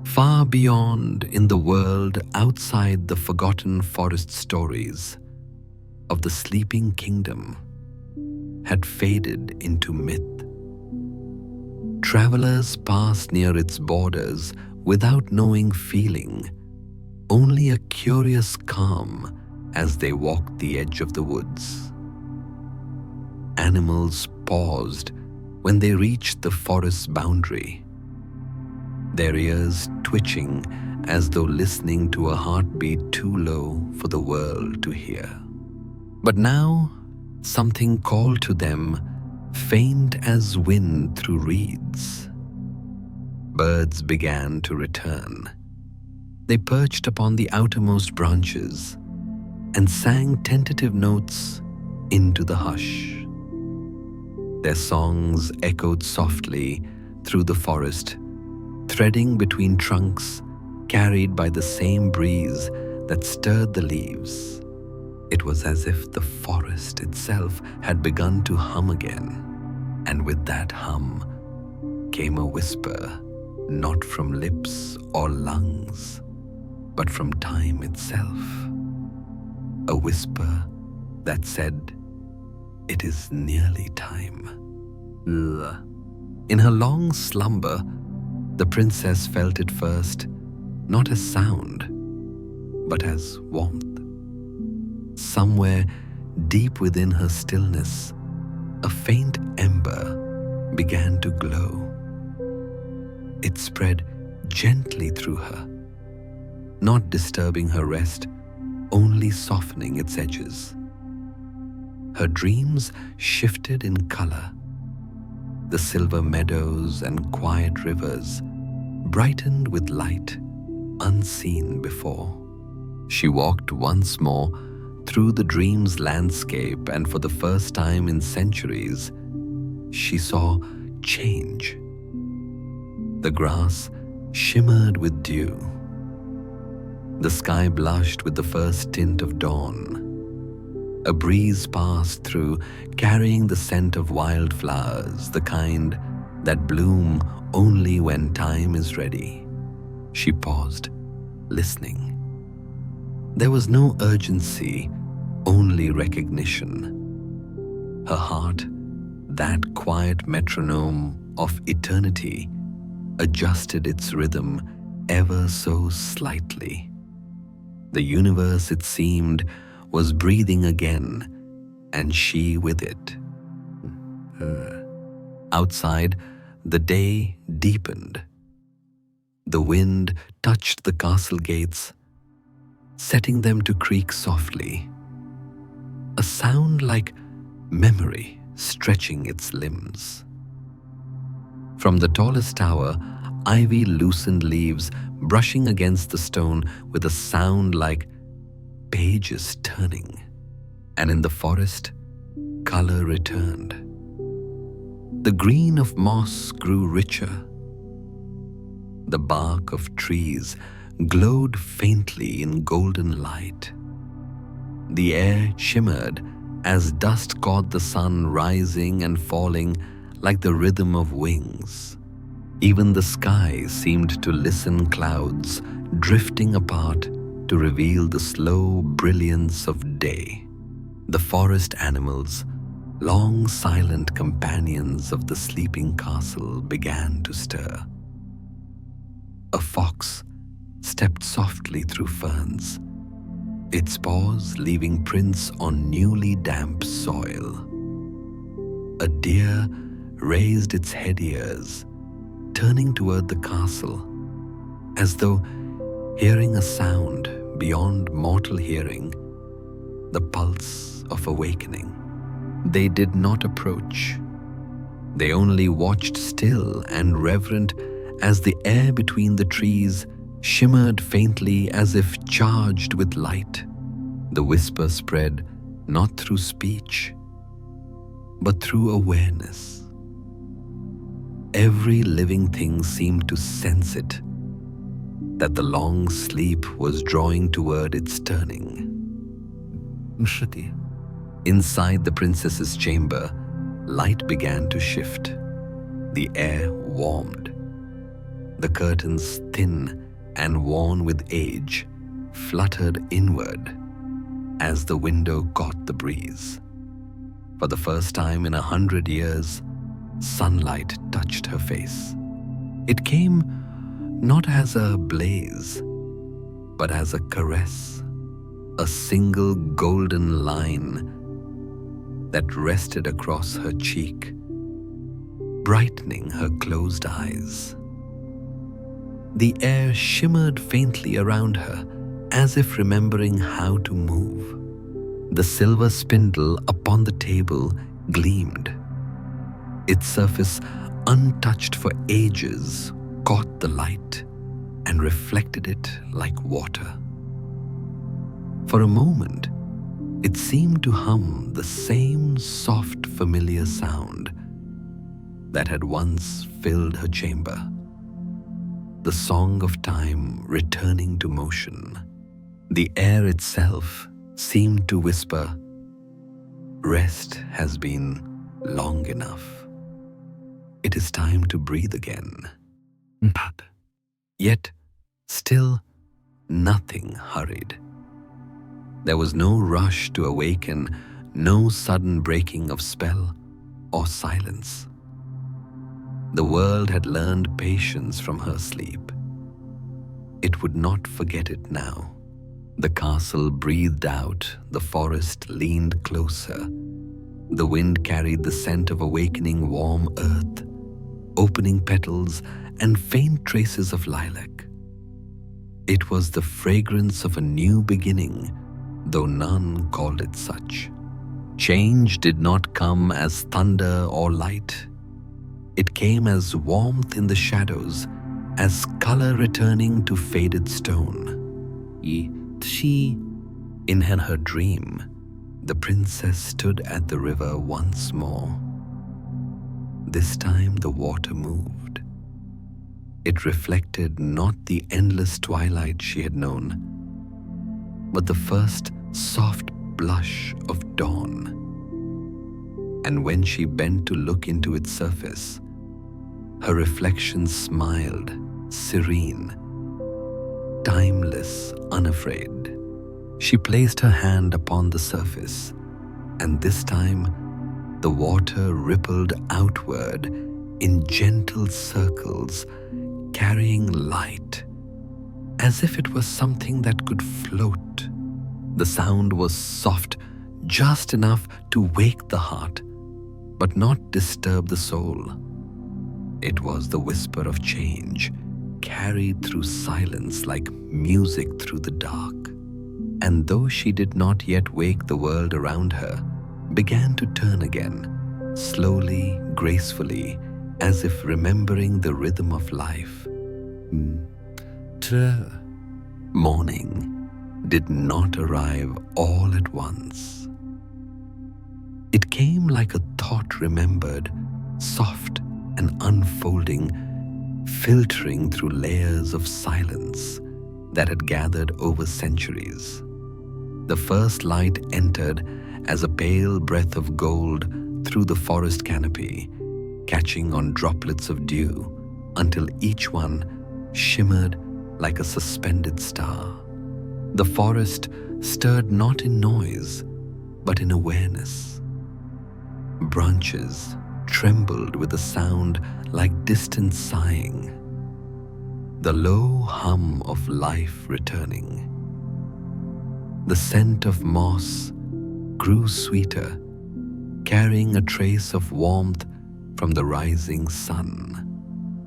far beyond, in the world outside the forgotten forest stories of the sleeping kingdom had faded into myth. Travelers passed near its borders without knowing feeling, only a curious calm as they walked the edge of the woods. Animals paused when they reached the forest's boundary, their ears twitching as though listening to a heartbeat too low for the world to hear. But now, something called to them, faint as wind through reeds. Birds began to return. They perched upon the outermost branches and sang tentative notes into the hush. Their songs echoed softly through the forest, threading between trunks carried by the same breeze that stirred the leaves. It was as if the forest itself had begun to hum again, and with that hum came a whisper, not from lips or lungs, but from time itself. A whisper that said, It is nearly time. In her long slumber, the princess felt it first, not as sound, but as warmth. Somewhere deep within her stillness, a faint ember began to glow. It spread gently through her, not disturbing her rest, only softening its edges. Her dreams shifted in color. The silver meadows and quiet rivers brightened with light unseen before. She walked once more through the dream's landscape, and for the first time in centuries, she saw change. The grass shimmered with dew. The sky blushed with the first tint of dawn. A breeze passed through, carrying the scent of wildflowers, the kind that bloom only when time is ready. She paused, listening. There was no urgency, only recognition. Her heart, that quiet metronome of eternity, adjusted its rhythm ever so slightly. The universe, it seemed, was breathing again, and she with it. Outside, the day deepened. The wind touched the castle gates, setting them to creak softly. A sound like memory stretching its limbs. From the tallest tower, ivy loosened leaves, brushing against the stone with a sound like pages turning. And in the forest, color returned. The green of moss grew richer. The bark of trees glowed faintly in golden light. The air shimmered as dust caught the sun rising and falling like the rhythm of wings. Even the sky seemed to listen, clouds drifting apart to reveal the slow brilliance of day. The forest animals, long silent companions of the sleeping castle, began to stir. A fox stepped softly through ferns, its paws leaving prints on newly damp soil. A deer raised its head ears, turning toward the castle, as though hearing a sound beyond mortal hearing, the pulse of awakening. They did not approach. They only watched, still and reverent, as the air between the trees shimmered faintly as if charged with light. The whisper spread not through speech, but through awareness. Every living thing seemed to sense it, that the long sleep was drawing toward its turning. Inside the princess's chamber, light began to shift. The air warmed. The curtains, thin and worn with age, fluttered inward as the window caught the breeze. For the first time in 100 years, sunlight touched her face. It came not as a blaze, but as a caress, a single golden line that rested across her cheek, brightening her closed eyes. The air shimmered faintly around her, as if remembering how to move. The silver spindle upon the table gleamed. Its surface, untouched for ages, caught the light and reflected it like water. For a moment, it seemed to hum the same soft, familiar sound that had once filled her chamber. The song of time returning to motion. The air itself seemed to whisper, "Rest has been long enough. It is time to breathe again." Yet, still, nothing hurried. There was no rush to awaken, no sudden breaking of spell or silence. The world had learned patience from her sleep. It would not forget it now. The castle breathed out, the forest leaned closer. The wind carried the scent of awakening warm earth, opening petals and faint traces of lilac. It was the fragrance of a new beginning, though none called it such. Change did not come as thunder or light. It came as warmth in the shadows, as color returning to faded stone. In her dream, the princess stood at the river once more. This time the water moved. It reflected not the endless twilight she had known, but the first soft blush of dawn. And when she bent to look into its surface, her reflection smiled, serene, timeless, unafraid. She placed her hand upon the surface, and this time the water rippled outward in gentle circles, carrying light, as if it was something that could float. The sound was soft, just enough to wake the heart, but not disturb the soul. It was the whisper of change, carried through silence like music through the dark. And though she did not yet wake, the world around her began to turn again, slowly, gracefully, as if remembering the rhythm of life. Morning did not arrive all at once. It came like a thought remembered, soft and unfolding, filtering through layers of silence that had gathered over centuries. The first light entered as a pale breath of gold through the forest canopy, catching on droplets of dew until each one shimmered like a suspended star. The forest stirred not in noise, but in awareness. Branches trembled with a sound like distant sighing, the low hum of life returning. The scent of moss grew sweeter, carrying a trace of warmth from the rising sun.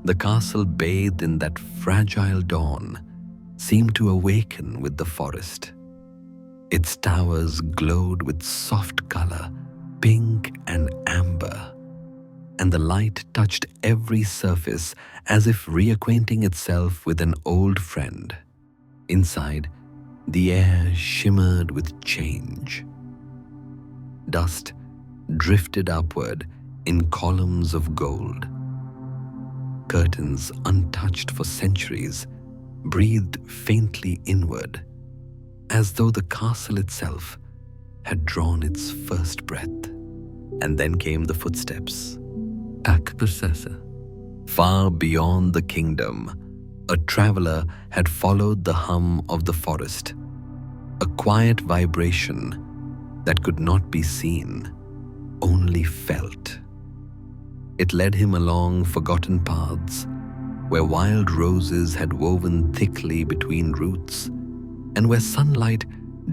The castle, bathed in that fragile dawn, seemed to awaken with the forest. Its towers glowed with soft color, pink and amber, and the light touched every surface as if reacquainting itself with an old friend. Inside, the air shimmered with change. Dust drifted upward in columns of gold. Curtains, untouched for centuries, breathed faintly inward, as though the castle itself had drawn its first breath. And then came the footsteps. Far beyond the kingdom, a traveler had followed the hum of the forest, a quiet vibration that could not be seen, only felt. It led him along forgotten paths where wild roses had woven thickly between roots and where sunlight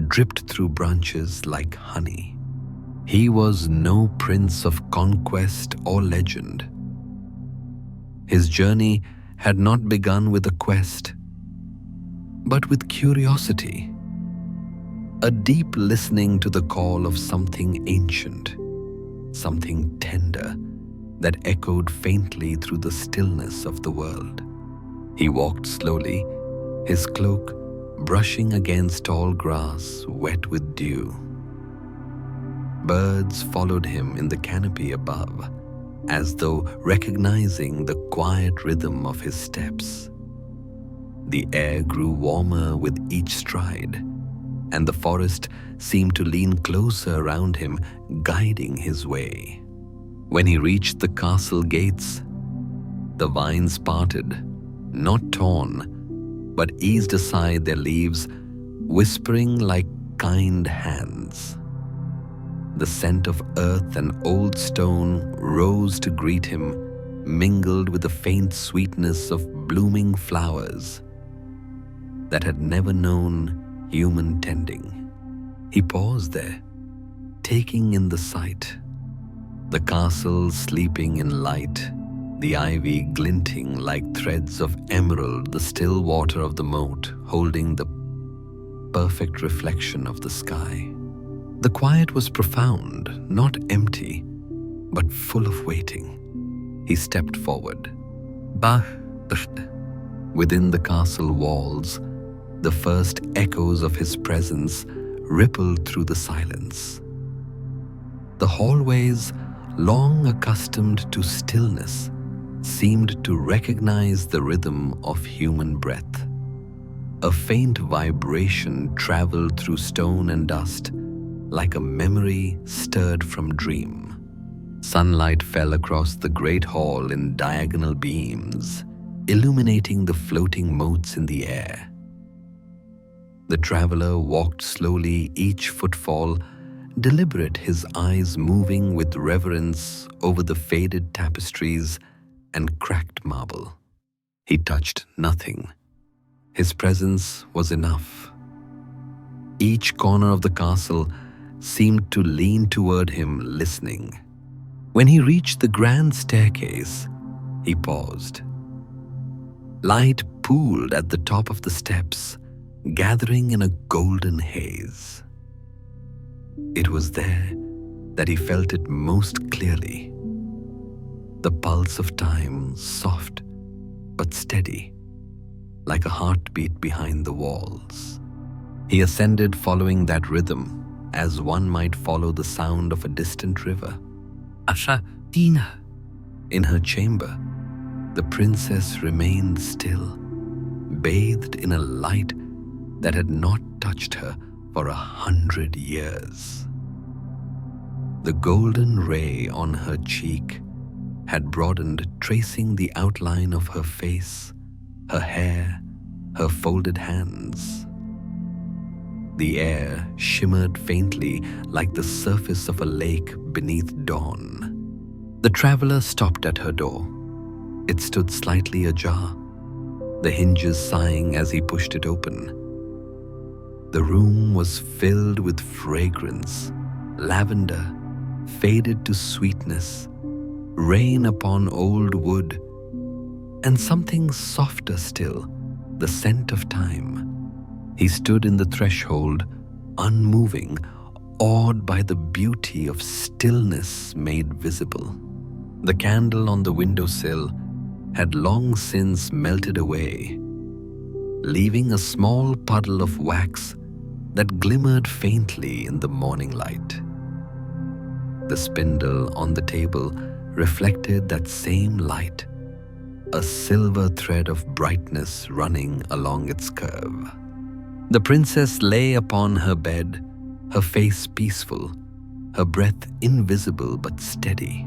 dripped through branches like honey. He was no prince of conquest or legend. His journey had not begun with a quest, but with curiosity, a deep listening to the call of something ancient, something tender that echoed faintly through the stillness of the world. He walked slowly, his cloak brushing against tall grass wet with dew. Birds followed him in the canopy above, as though recognizing the quiet rhythm of his steps. The air grew warmer with each stride, and the forest seemed to lean closer around him, guiding his way. When he reached the castle gates, the vines parted, not torn, but eased aside their leaves, whispering like kind hands. The scent of earth and old stone rose to greet him, mingled with the faint sweetness of blooming flowers that had never known human tending. He paused there, taking in the sight. The castle sleeping in light, the ivy glinting like threads of emerald, the still water of the moat holding the perfect reflection of the sky. The quiet was profound, not empty, but full of waiting. He stepped forward. Within the castle walls, the first echoes of his presence rippled through the silence. The hallways, long accustomed to stillness, seemed to recognize the rhythm of human breath. A faint vibration traveled through stone and dust, like a memory stirred from dream. Sunlight fell across the great hall in diagonal beams, illuminating the floating motes in the air. The traveler walked slowly, each footfall deliberate, his eyes moving with reverence over the faded tapestries and cracked marble. He touched nothing. His presence was enough. Each corner of the castle seemed to lean toward him, listening. When he reached the grand staircase, he paused. Light pooled at the top of the steps, gathering in a golden haze. It was there that he felt it most clearly. The pulse of time, soft but steady, like a heartbeat behind the walls. He ascended, following that rhythm, as one might follow the sound of a distant river. In her chamber, the princess remained still, bathed in a light that had not touched her for 100 years. The golden ray on her cheek had broadened, tracing the outline of her face, her hair, her folded hands. The air shimmered faintly like the surface of a lake beneath dawn. The traveler stopped at her door. It stood slightly ajar, the hinges sighing as he pushed it open. The room was filled with fragrance, lavender, faded to sweetness, rain upon old wood, and something softer still, the scent of time. He stood in the threshold, unmoving, awed by the beauty of stillness made visible. The candle on the windowsill had long since melted away, leaving a small puddle of wax that glimmered faintly in the morning light. The spindle on the table reflected that same light, a silver thread of brightness running along its curve. The princess lay upon her bed, her face peaceful, her breath invisible but steady,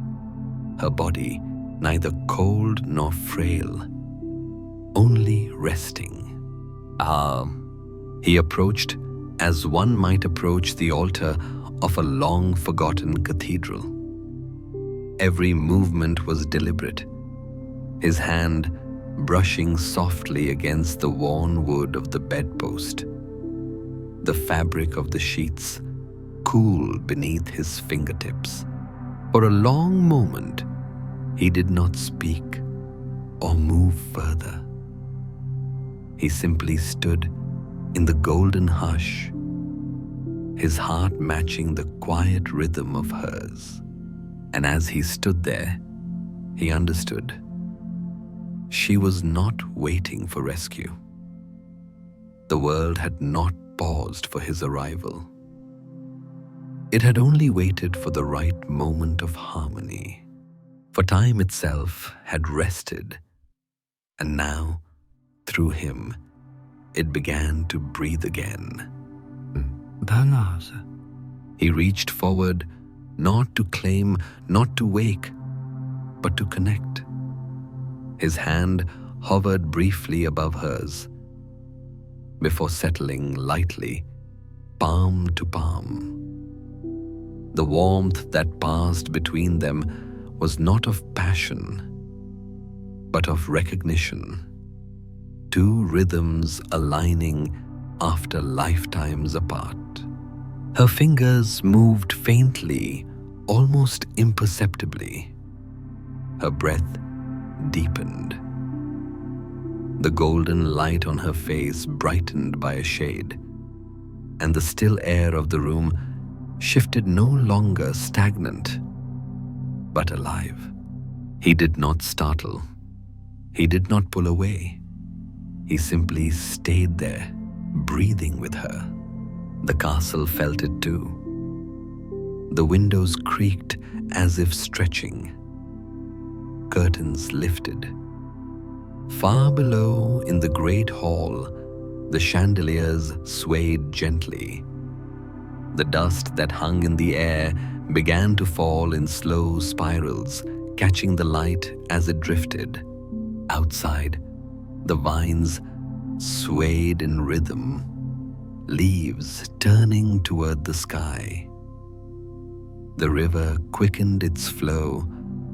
her body neither cold nor frail, only resting. He approached as one might approach the altar of a long-forgotten cathedral. Every movement was deliberate, his hand brushing softly against the worn wood of the bedpost. The fabric of the sheets cool beneath his fingertips. For a long moment, he did not speak or move further. He simply stood in the golden hush, his heart matching the quiet rhythm of hers. And as he stood there, he understood. She was not waiting for rescue. The world had not paused for his arrival. It had only waited for the right moment of harmony. For time itself had rested, and now, through him, it began to breathe again. He reached forward, not to claim, not to wake, but to connect. His hand hovered briefly above hers, before settling lightly, palm to palm. The warmth that passed between them was not of passion, but of recognition. Two rhythms aligning after lifetimes apart. Her fingers moved faintly, almost imperceptibly. Her breath deepened. The golden light on her face brightened by a shade, and the still air of the room shifted no longer stagnant, but alive. He did not startle. He did not pull away. He simply stayed there, breathing with her. The castle felt it too. The windows creaked as if stretching. Curtains lifted. Far below, in the great hall, the chandeliers swayed gently. The dust that hung in the air began to fall in slow spirals, catching the light as it drifted. Outside, the vines swayed in rhythm, leaves turning toward the sky. The river quickened its flow,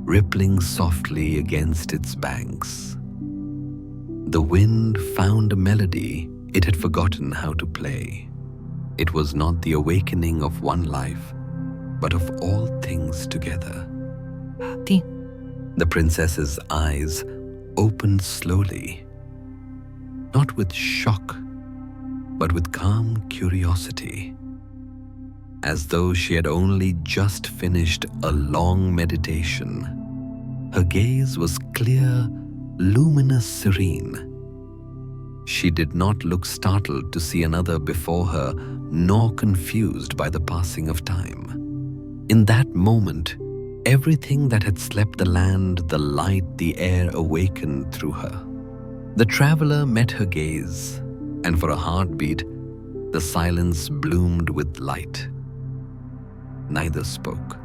rippling softly against its banks. The wind found a melody it had forgotten how to play. It was not the awakening of one life, but of all things together. Ti. The princess's eyes opened slowly, not with shock, but with calm curiosity, as though she had only just finished a long meditation. Her gaze was clear, luminous, serene. She did not look startled to see another before her, nor confused by the passing of time. In that moment, everything that had slept the land, the light, the air awakened through her. The traveler met her gaze, and for a heartbeat, the silence bloomed with light. Neither spoke.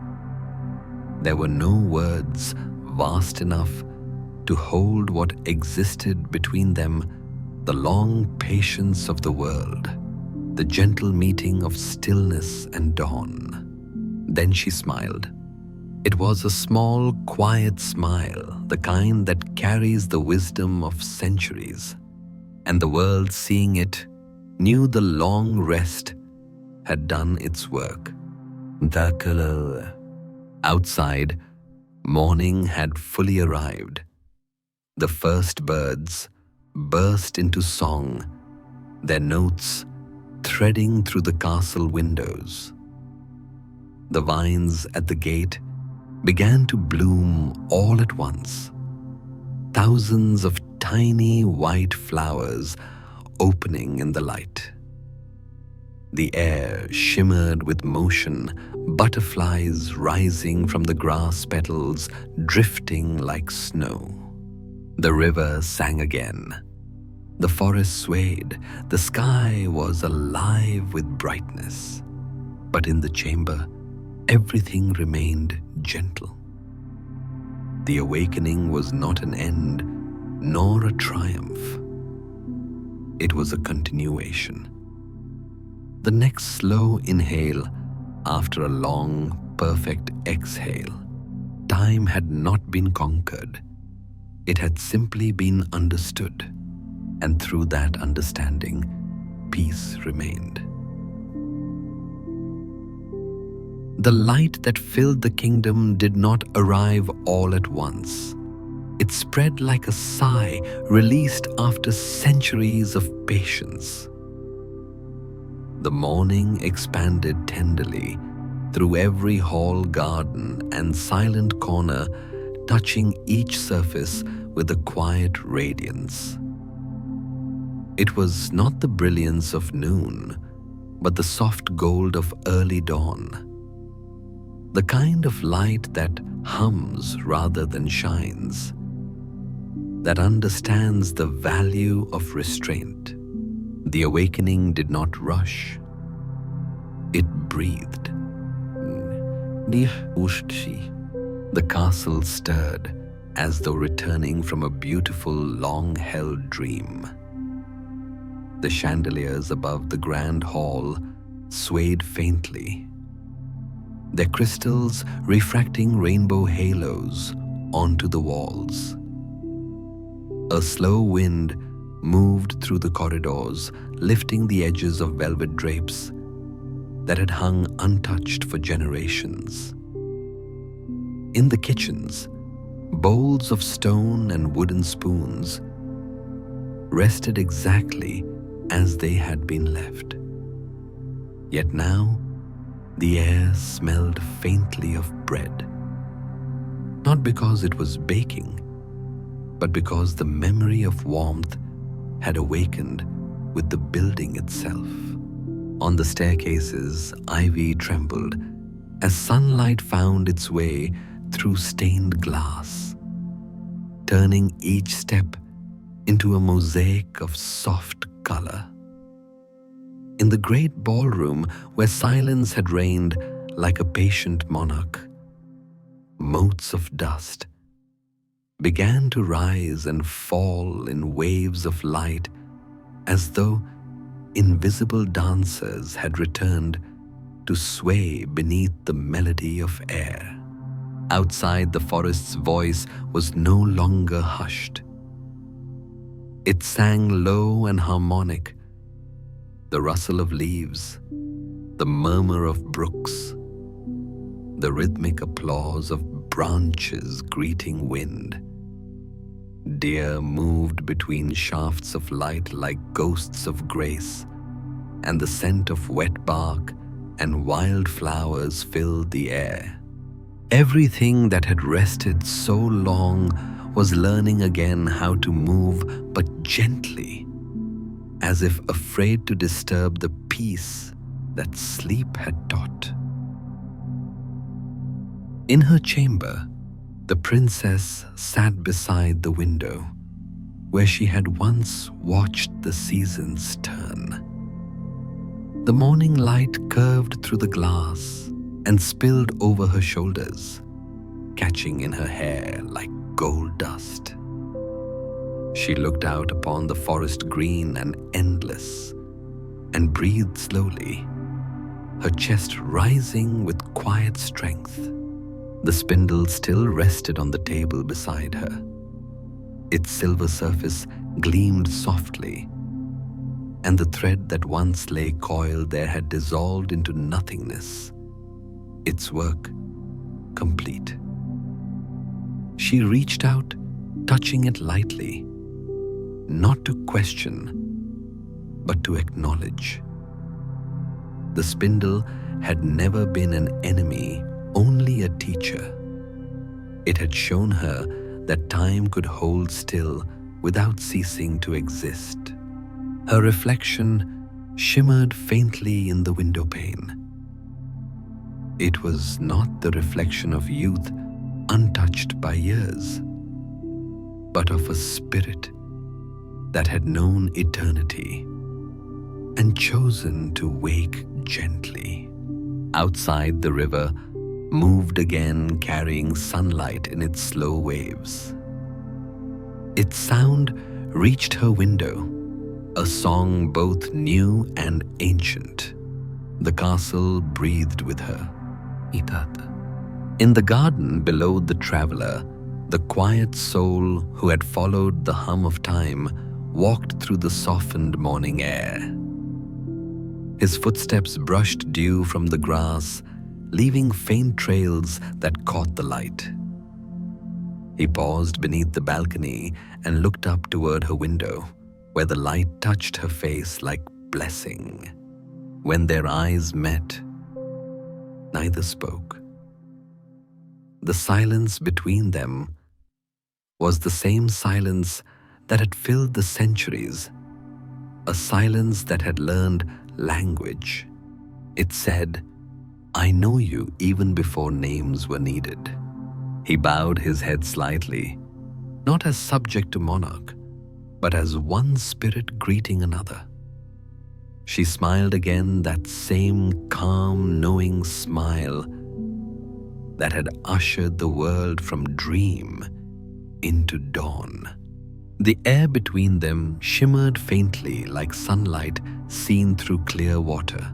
There were no words vast enough to hold what existed between them, the long patience of the world, the gentle meeting of stillness and dawn. Then she smiled. It was a small, quiet smile, the kind that carries the wisdom of centuries. And the world, seeing it, knew the long rest had done its work. Outside, morning had fully arrived. The first birds burst into song, their notes threading through the castle windows. The vines at the gate began to bloom all at once. Thousands of tiny white flowers opening in the light. The air shimmered with motion, butterflies rising from the grass petals, drifting like snow. The river sang again. The forest swayed. The sky was alive with brightness. But in the chamber, everything remained gentle. The awakening was not an end, nor a triumph. It was a continuation. The next slow inhale after a long, perfect exhale. Time had not been conquered. It had simply been understood, and through that understanding, peace remained. The light that filled the kingdom did not arrive all at once. It spread like a sigh released after centuries of patience. The morning expanded tenderly through every hall, garden, and silent corner, touching each surface with a quiet radiance. It was not the brilliance of noon, but the soft gold of early dawn. The kind of light that hums rather than shines, that understands the value of restraint. The awakening did not rush. It breathed. The castle stirred as though returning from a beautiful, long-held dream. The chandeliers above the grand hall swayed faintly. their crystals refracting rainbow halos onto the walls. A slow wind moved through the corridors, lifting the edges of velvet drapes that had hung untouched for generations. In the kitchens, bowls of stone and wooden spoons rested exactly as they had been left. Yet now, the air smelled faintly of bread, not because it was baking, but because the memory of warmth had awakened with the building itself. On the staircases, ivy trembled as sunlight found its way through stained glass, turning each step into a mosaic of soft color. In the great ballroom where silence had reigned like a patient monarch, motes of dust began to rise and fall in waves of light as though invisible dancers had returned to sway beneath the melody of air. Outside, the forest's voice was no longer hushed. It sang low and harmonic, the rustle of leaves, the murmur of brooks, the rhythmic applause of branches greeting wind. Deer moved between shafts of light like ghosts of grace, and the scent of wet bark and wild flowers filled the air. Everything that had rested so long was learning again how to move, but gently, as if afraid to disturb the peace that sleep had taught. In her chamber, the princess sat beside the window, where she had once watched the seasons turn. The morning light curved through the glass and spilled over her shoulders, catching in her hair like gold dust. She looked out upon the forest green and endless, and breathed slowly, her chest rising with quiet strength. The spindle still rested on the table beside her. Its silver surface gleamed softly, and the thread that once lay coiled there had dissolved into nothingness, its work complete. She reached out, touching it lightly, not to question, but to acknowledge. The spindle had never been an enemy, only a teacher. It had shown her that time could hold still without ceasing to exist. Her reflection shimmered faintly in the window pane. It was not the reflection of youth untouched by years, but of a spirit that had known eternity and chosen to wake gently. Outside, the river moved again, carrying sunlight in its slow waves. Its sound reached her window, a song both new and ancient. The castle breathed with her. In the garden below the traveler, the quiet soul who had followed the hum of time walked through the softened morning air. His footsteps brushed dew from the grass, leaving faint trails that caught the light. He paused beneath the balcony and looked up toward her window, where the light touched her face like blessing. When their eyes met, neither spoke. The silence between them was the same silence that had filled the centuries, a silence that had learned language. It said, "I know you," even before names were needed. He bowed his head slightly, not as subject to monarch, but as one spirit greeting another. She smiled again, that same calm, knowing smile that had ushered the world from dream into dawn. The air between them shimmered faintly like sunlight seen through clear water.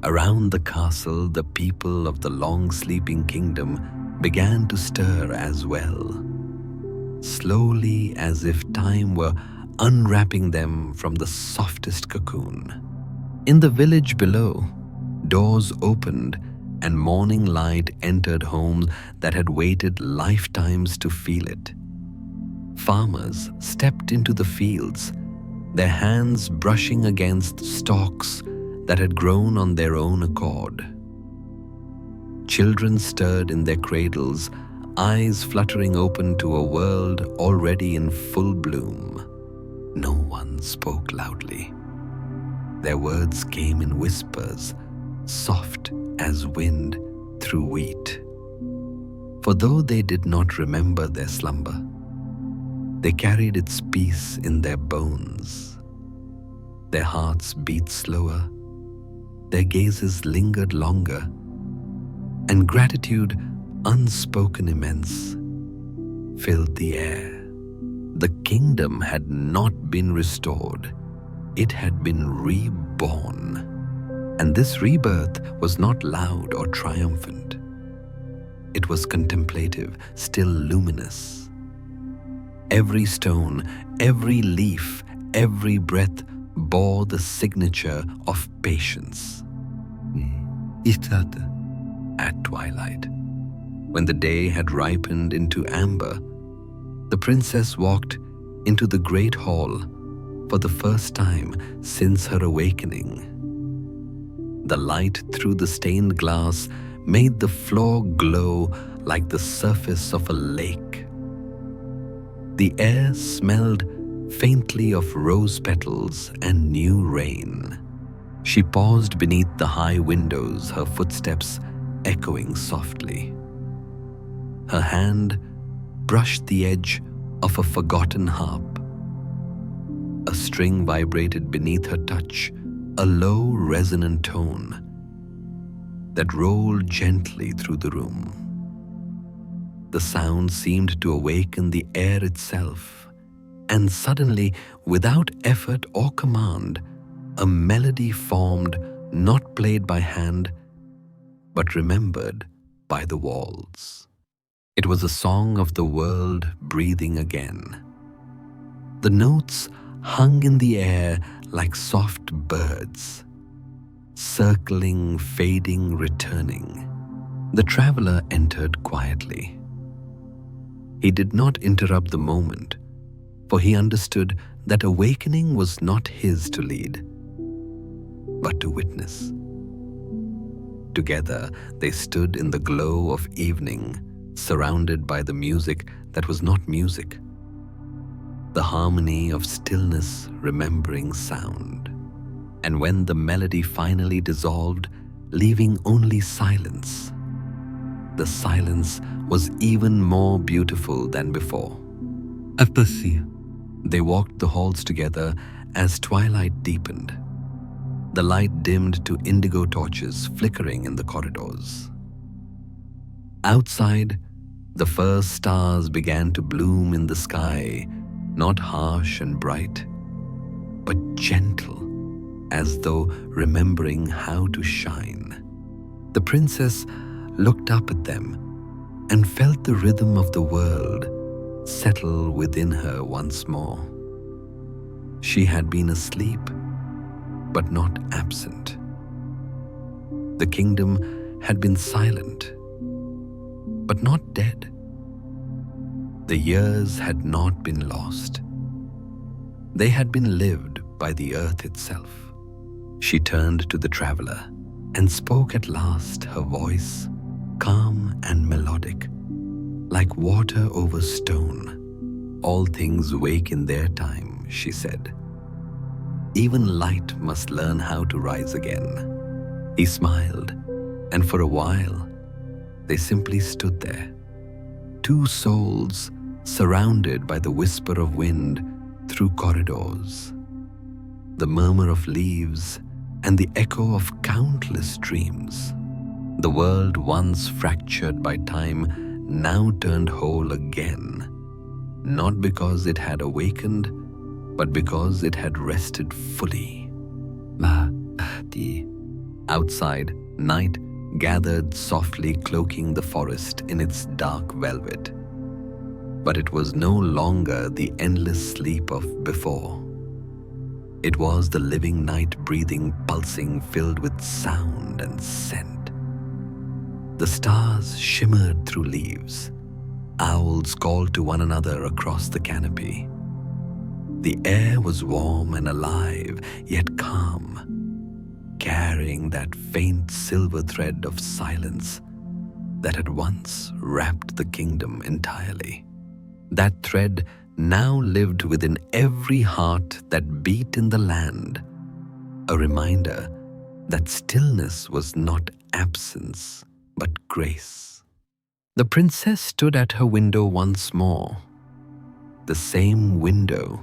Around the castle, the people of the long-sleeping kingdom began to stir as well, slowly, as if time were unwrapping them from the softest cocoon. In the village below, doors opened and morning light entered homes that had waited lifetimes to feel it. Farmers stepped into the fields, their hands brushing against stalks that had grown on their own accord. Children stirred in their cradles, eyes fluttering open to a world already in full bloom. No one spoke loudly. Their words came in whispers, soft as wind through wheat. For though they did not remember their slumber, they carried its peace in their bones. Their hearts beat slower, their gazes lingered longer, and gratitude, unspoken immense, filled the air. The kingdom had not been restored, it had been reborn. And this rebirth was not loud or triumphant. It was contemplative, still luminous. Every stone, every leaf, every breath bore the signature of patience. At twilight, when the day had ripened into amber, the princess walked into the great hall for the first time since her awakening. The light through the stained glass made the floor glow like the surface of a lake. The air smelled faintly of rose petals and new rain. She paused beneath the high windows, her footsteps echoing softly. Her hand brushed the edge of a forgotten harp. A string vibrated beneath her touch, a low, resonant tone that rolled gently through the room. The sound seemed to awaken the air itself, and suddenly, without effort or command, a melody formed, not played by hand, but remembered by the walls. It was a song of the world breathing again. The notes hung in the air like soft birds, circling, fading, returning. The traveler entered quietly. He did not interrupt the moment, for he understood that awakening was not his to lead, but to witness. Together they stood in the glow of evening, surrounded by the music that was not music, the harmony of stillness remembering sound. And when the melody finally dissolved, leaving only silence, the silence was even more beautiful than before. They walked the halls together as twilight deepened. The light dimmed to indigo torches flickering in the corridors. Outside, the first stars began to bloom in the sky, not harsh and bright, but gentle, as though remembering how to shine. The princess looked up at them and felt the rhythm of the world settle within her once more. She had been asleep, but not absent. The kingdom had been silent, but not dead. The years had not been lost. They had been lived by the earth itself. She turned to the traveler and spoke at last, her voice calm and melodic, like water over stone. All things wake in their time, she said. Even light must learn how to rise again. He smiled, and for a while, they simply stood there, two souls surrounded by the whisper of wind through corridors, the murmur of leaves, and the echo of countless dreams. The world once fractured by time now turned whole again, not because it had awakened, but because it had rested fully. Outside, night gathered softly, cloaking the forest in its dark velvet. But it was no longer the endless sleep of before. It was the living night, breathing, pulsing, filled with sound and scent. The stars shimmered through leaves. Owls called to one another across the canopy. The air was warm and alive, yet calm, carrying that faint silver thread of silence that had once wrapped the kingdom entirely. That thread now lived within every heart that beat in the land, a reminder that stillness was not absence, but grace. The princess stood at her window once more, the same window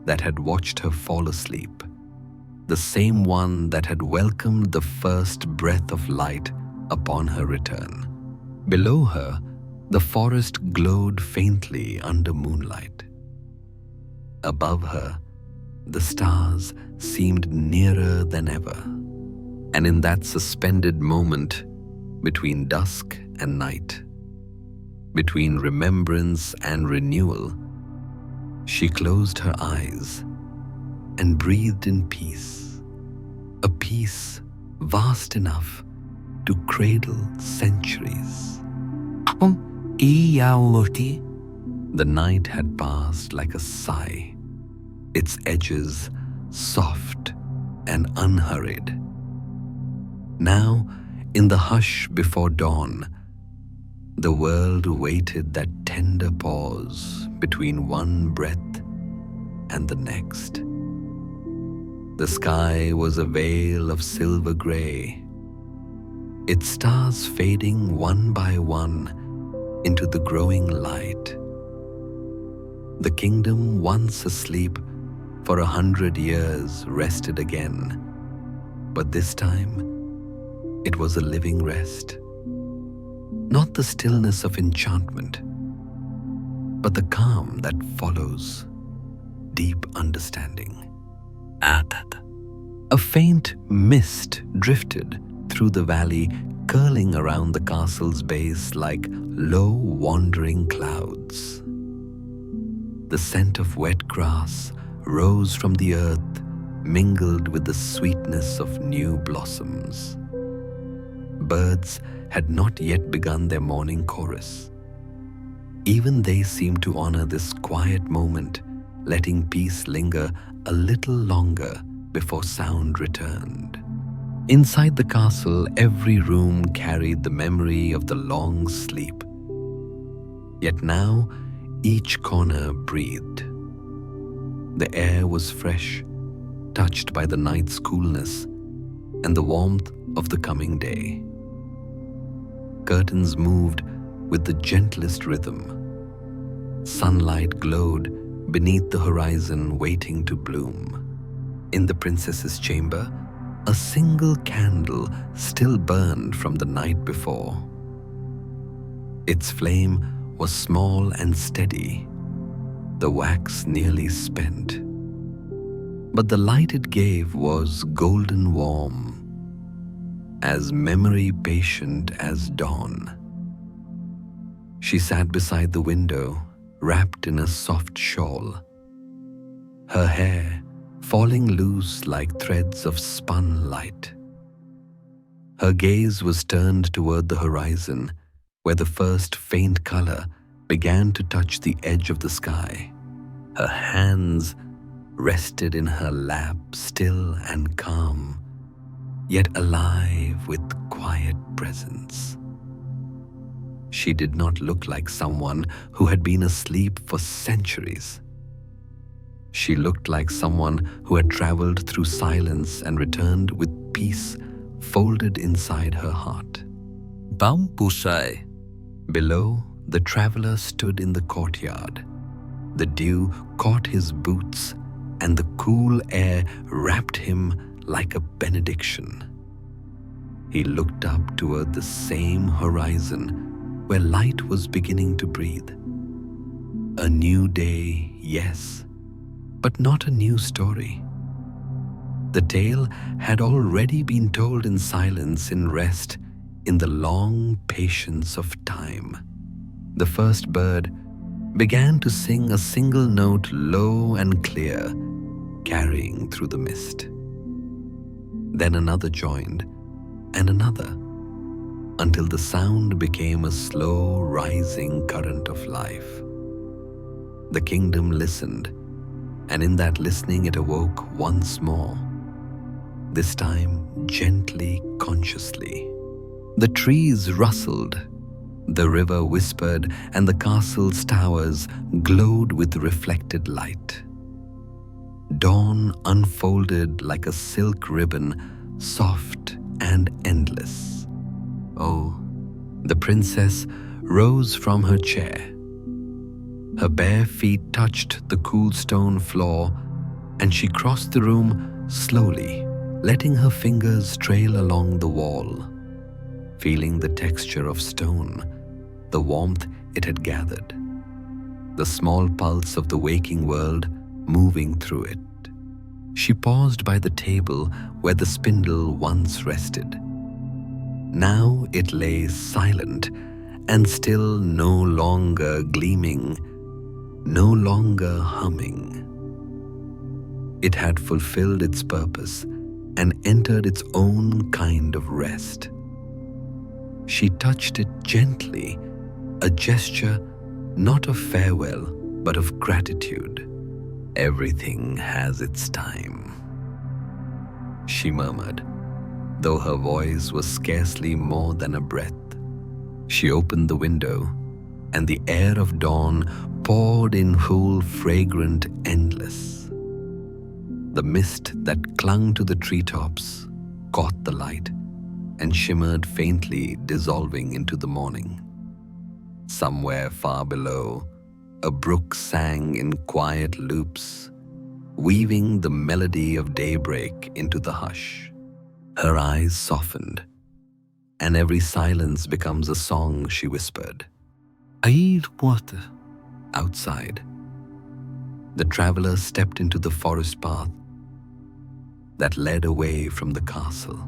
that had watched her fall asleep, the same one that had welcomed the first breath of light upon her return. Below her, the forest glowed faintly under moonlight. Above her, the stars seemed nearer than ever. And in that suspended moment between dusk and night, between remembrance and renewal, she closed her eyes and breathed in peace, a peace vast enough to cradle centuries. The night had passed like a sigh, its edges soft and unhurried. Now, in the hush before dawn, the world waited that tender pause between one breath and the next. The sky was a veil of silver gray, its stars fading one by one into the growing light. The kingdom, once asleep for 100 years, rested again, but this time it was a living rest. Not the stillness of enchantment, but the calm that follows deep understanding. A faint mist drifted through the valley, curling around the castle's base like low, wandering clouds. The scent of wet grass rose from the earth, mingled with the sweetness of new blossoms. Birds had not yet begun their morning chorus. Even they seemed to honor this quiet moment, letting peace linger a little longer before sound returned. Inside the castle, every room carried the memory of the long sleep. Yet now, each corner breathed. The air was fresh, touched by the night's coolness and the warmth of the coming day. Curtains moved with the gentlest rhythm. Sunlight glowed beneath the horizon, waiting to bloom. In the princess's chamber, a single candle still burned from the night before. Its flame was small and steady, the wax nearly spent. But the light it gave was golden warm, as memory patient as dawn. She sat beside the window, wrapped in a soft shawl, her hair falling loose like threads of spun light. Her gaze was turned toward the horizon, where the first faint color began to touch the edge of the sky. Her hands rested in her lap, still and calm, yet alive with quiet presence. She did not look like someone who had been asleep for centuries. She looked like someone who had traveled through silence and returned with peace folded inside her heart. Baumpusai. Below, the traveler stood in the courtyard. The dew caught his boots, and the cool air wrapped him like a benediction. He looked up toward the same horizon where light was beginning to breathe. A new day, yes, but not a new story. The tale had already been told in silence, in rest, in the long patience of time. The first bird began to sing a single note, low and clear, carrying through the mist. Then another joined, and another, until the sound became a slow rising current of life. The kingdom listened, and in that listening it awoke once more, this time gently, consciously. The trees rustled, the river whispered, and the castle's towers glowed with reflected light. Dawn unfolded like a silk ribbon, soft and endless. Oh, the princess rose from her chair. Her bare feet touched the cool stone floor, and she crossed the room slowly, letting her fingers trail along the wall, feeling the texture of stone, the warmth it had gathered, the small pulse of the waking world moving through it. She paused by the table where the spindle once rested. Now it lay silent and still, no longer gleaming, no longer humming. It had fulfilled its purpose and entered its own kind of rest. She touched it gently, a gesture not of farewell but of gratitude. Everything has its time, she murmured, though her voice was scarcely more than a breath. She opened the window, and the air of dawn poured in full, fragrant, endless. The mist that clung to the treetops caught the light and shimmered faintly, dissolving into the morning. Somewhere far below, a brook sang in quiet loops, weaving the melody of daybreak into the hush. Her eyes softened, and every silence becomes a song, she whispered. I need water. Outside, the traveler stepped into the forest path that led away from the castle.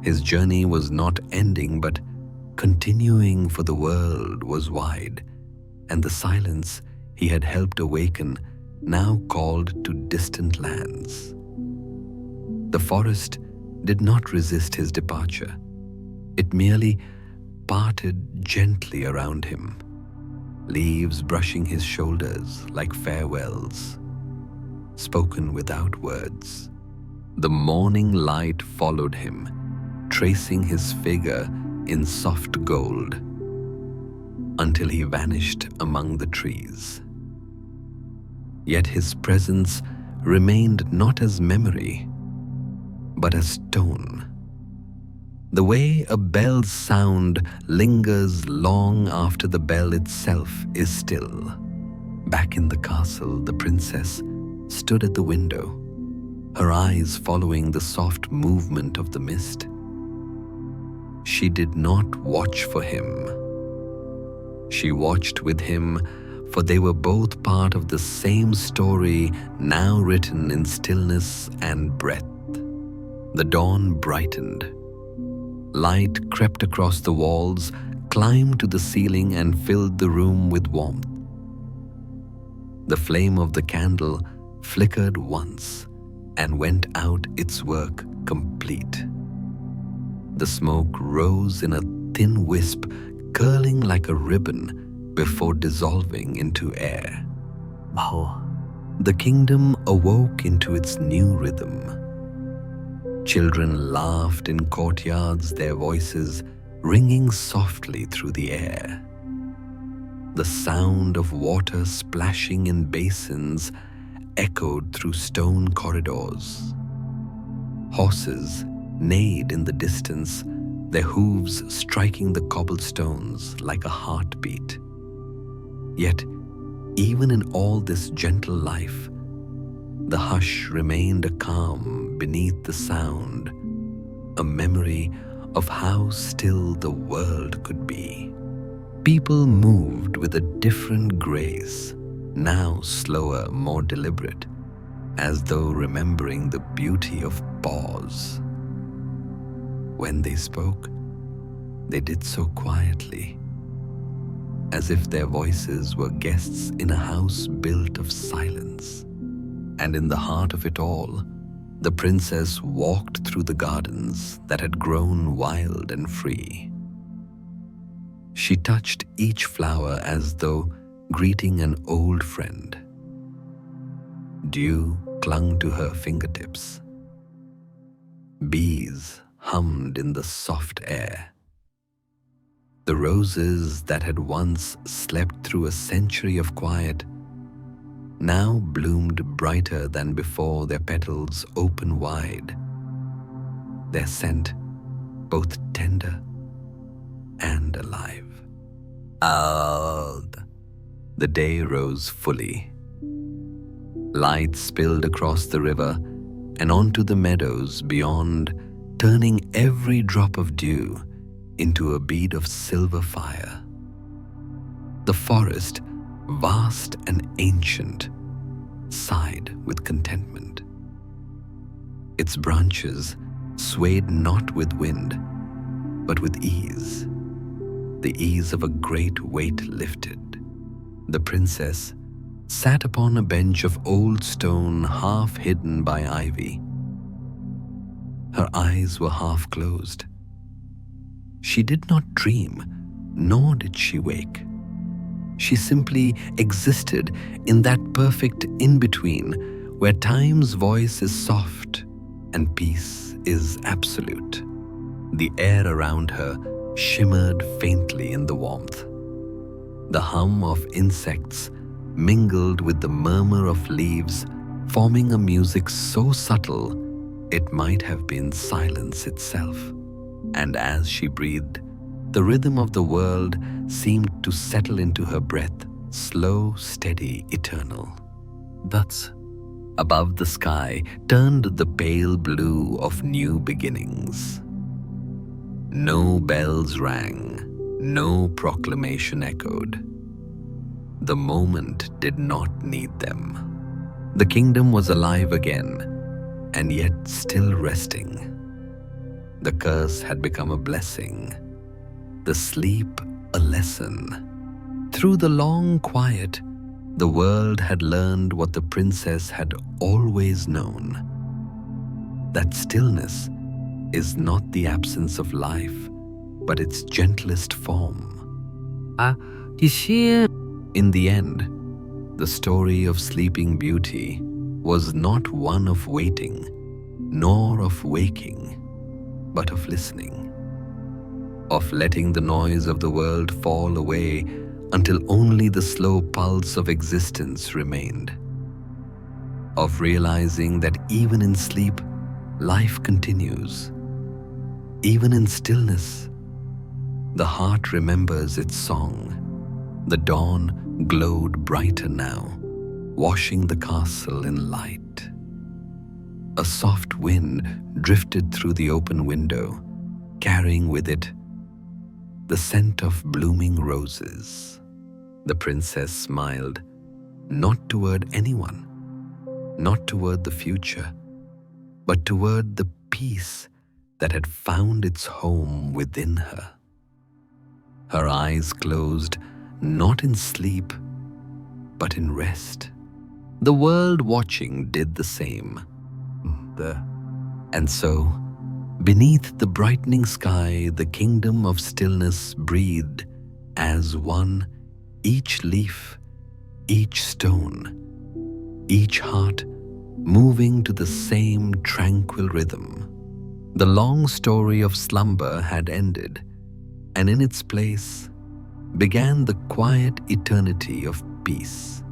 His journey was not ending but continuing, for the world was wide, and the silence he had helped awaken now called to distant lands. The forest did not resist his departure. It merely parted gently around him, leaves brushing his shoulders like farewells, spoken without words. The morning light followed him, tracing his figure in soft gold, until he vanished among the trees. Yet his presence remained not as memory, but as stone. The way a bell's sound lingers long after the bell itself is still. Back in the castle, the princess stood at the window, her eyes following the soft movement of the mist. She did not watch for him. She watched with him, for they were both part of the same story, now written in stillness and breath. The dawn brightened. Light crept across the walls, climbed to the ceiling, and filled the room with warmth. The flame of the candle flickered once and went out, its work complete. The smoke rose in a thin wisp, curling like a ribbon before dissolving into air. Oh, the kingdom awoke into its new rhythm. Children laughed in courtyards, their voices ringing softly through the air. The sound of water splashing in basins echoed through stone corridors. Horses neighed in the distance, their hooves striking the cobblestones like a heartbeat. Yet, even in all this gentle life, the hush remained a calm beneath the sound, a memory of how still the world could be. People moved with a different grace, now slower, more deliberate, as though remembering the beauty of pause. When they spoke, they did so quietly, as if their voices were guests in a house built of silence. And in the heart of it all, the princess walked through the gardens that had grown wild and free. She touched each flower as though greeting an old friend. Dew clung to her fingertips. Bees hummed in the soft air. The roses that had once slept through a century of quiet now bloomed brighter than before, their petals open wide, their scent both tender and alive. The day rose fully. Light spilled across the river and onto the meadows beyond, turning every drop of dew into a bead of silver fire. The forest, vast and ancient, sighed with contentment. Its branches swayed not with wind, but with ease, the ease of a great weight lifted. The princess sat upon a bench of old stone half hidden by ivy. Her eyes were half closed. She did not dream, nor did she wake. She simply existed in that perfect in-between where time's voice is soft and peace is absolute. The air around her shimmered faintly in the warmth. The hum of insects mingled with the murmur of leaves, forming a music so subtle it might have been silence itself. And as she breathed, the rhythm of the world seemed to settle into her breath, slow, steady, eternal. Thus, above the sky turned the pale blue of new beginnings. No bells rang, no proclamation echoed. The moment did not need them. The kingdom was alive again, and yet still resting. The curse had become a blessing, the sleep a lesson. Through the long quiet, the world had learned what the princess had always known, that stillness is not the absence of life, but its gentlest form. In the end, the story of Sleeping Beauty was not one of waiting, nor of waking, but of listening, of letting the noise of the world fall away until only the slow pulse of existence remained, of realizing that even in sleep, life continues. Even in stillness, the heart remembers its song. The dawn glowed brighter now, washing the castle in light. A soft wind drifted through the open window, carrying with it the scent of blooming roses. The princess smiled, not toward anyone, not toward the future, but toward the peace that had found its home within her. Her eyes closed, not in sleep, but in rest. The world watching did the same. And so, beneath the brightening sky, the kingdom of stillness breathed as one, each leaf, each stone, each heart moving to the same tranquil rhythm. The long story of slumber had ended, and in its place began the quiet eternity of peace.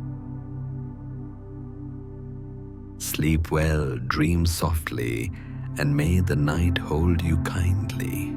Sleep well, dream softly, and may the night hold you kindly.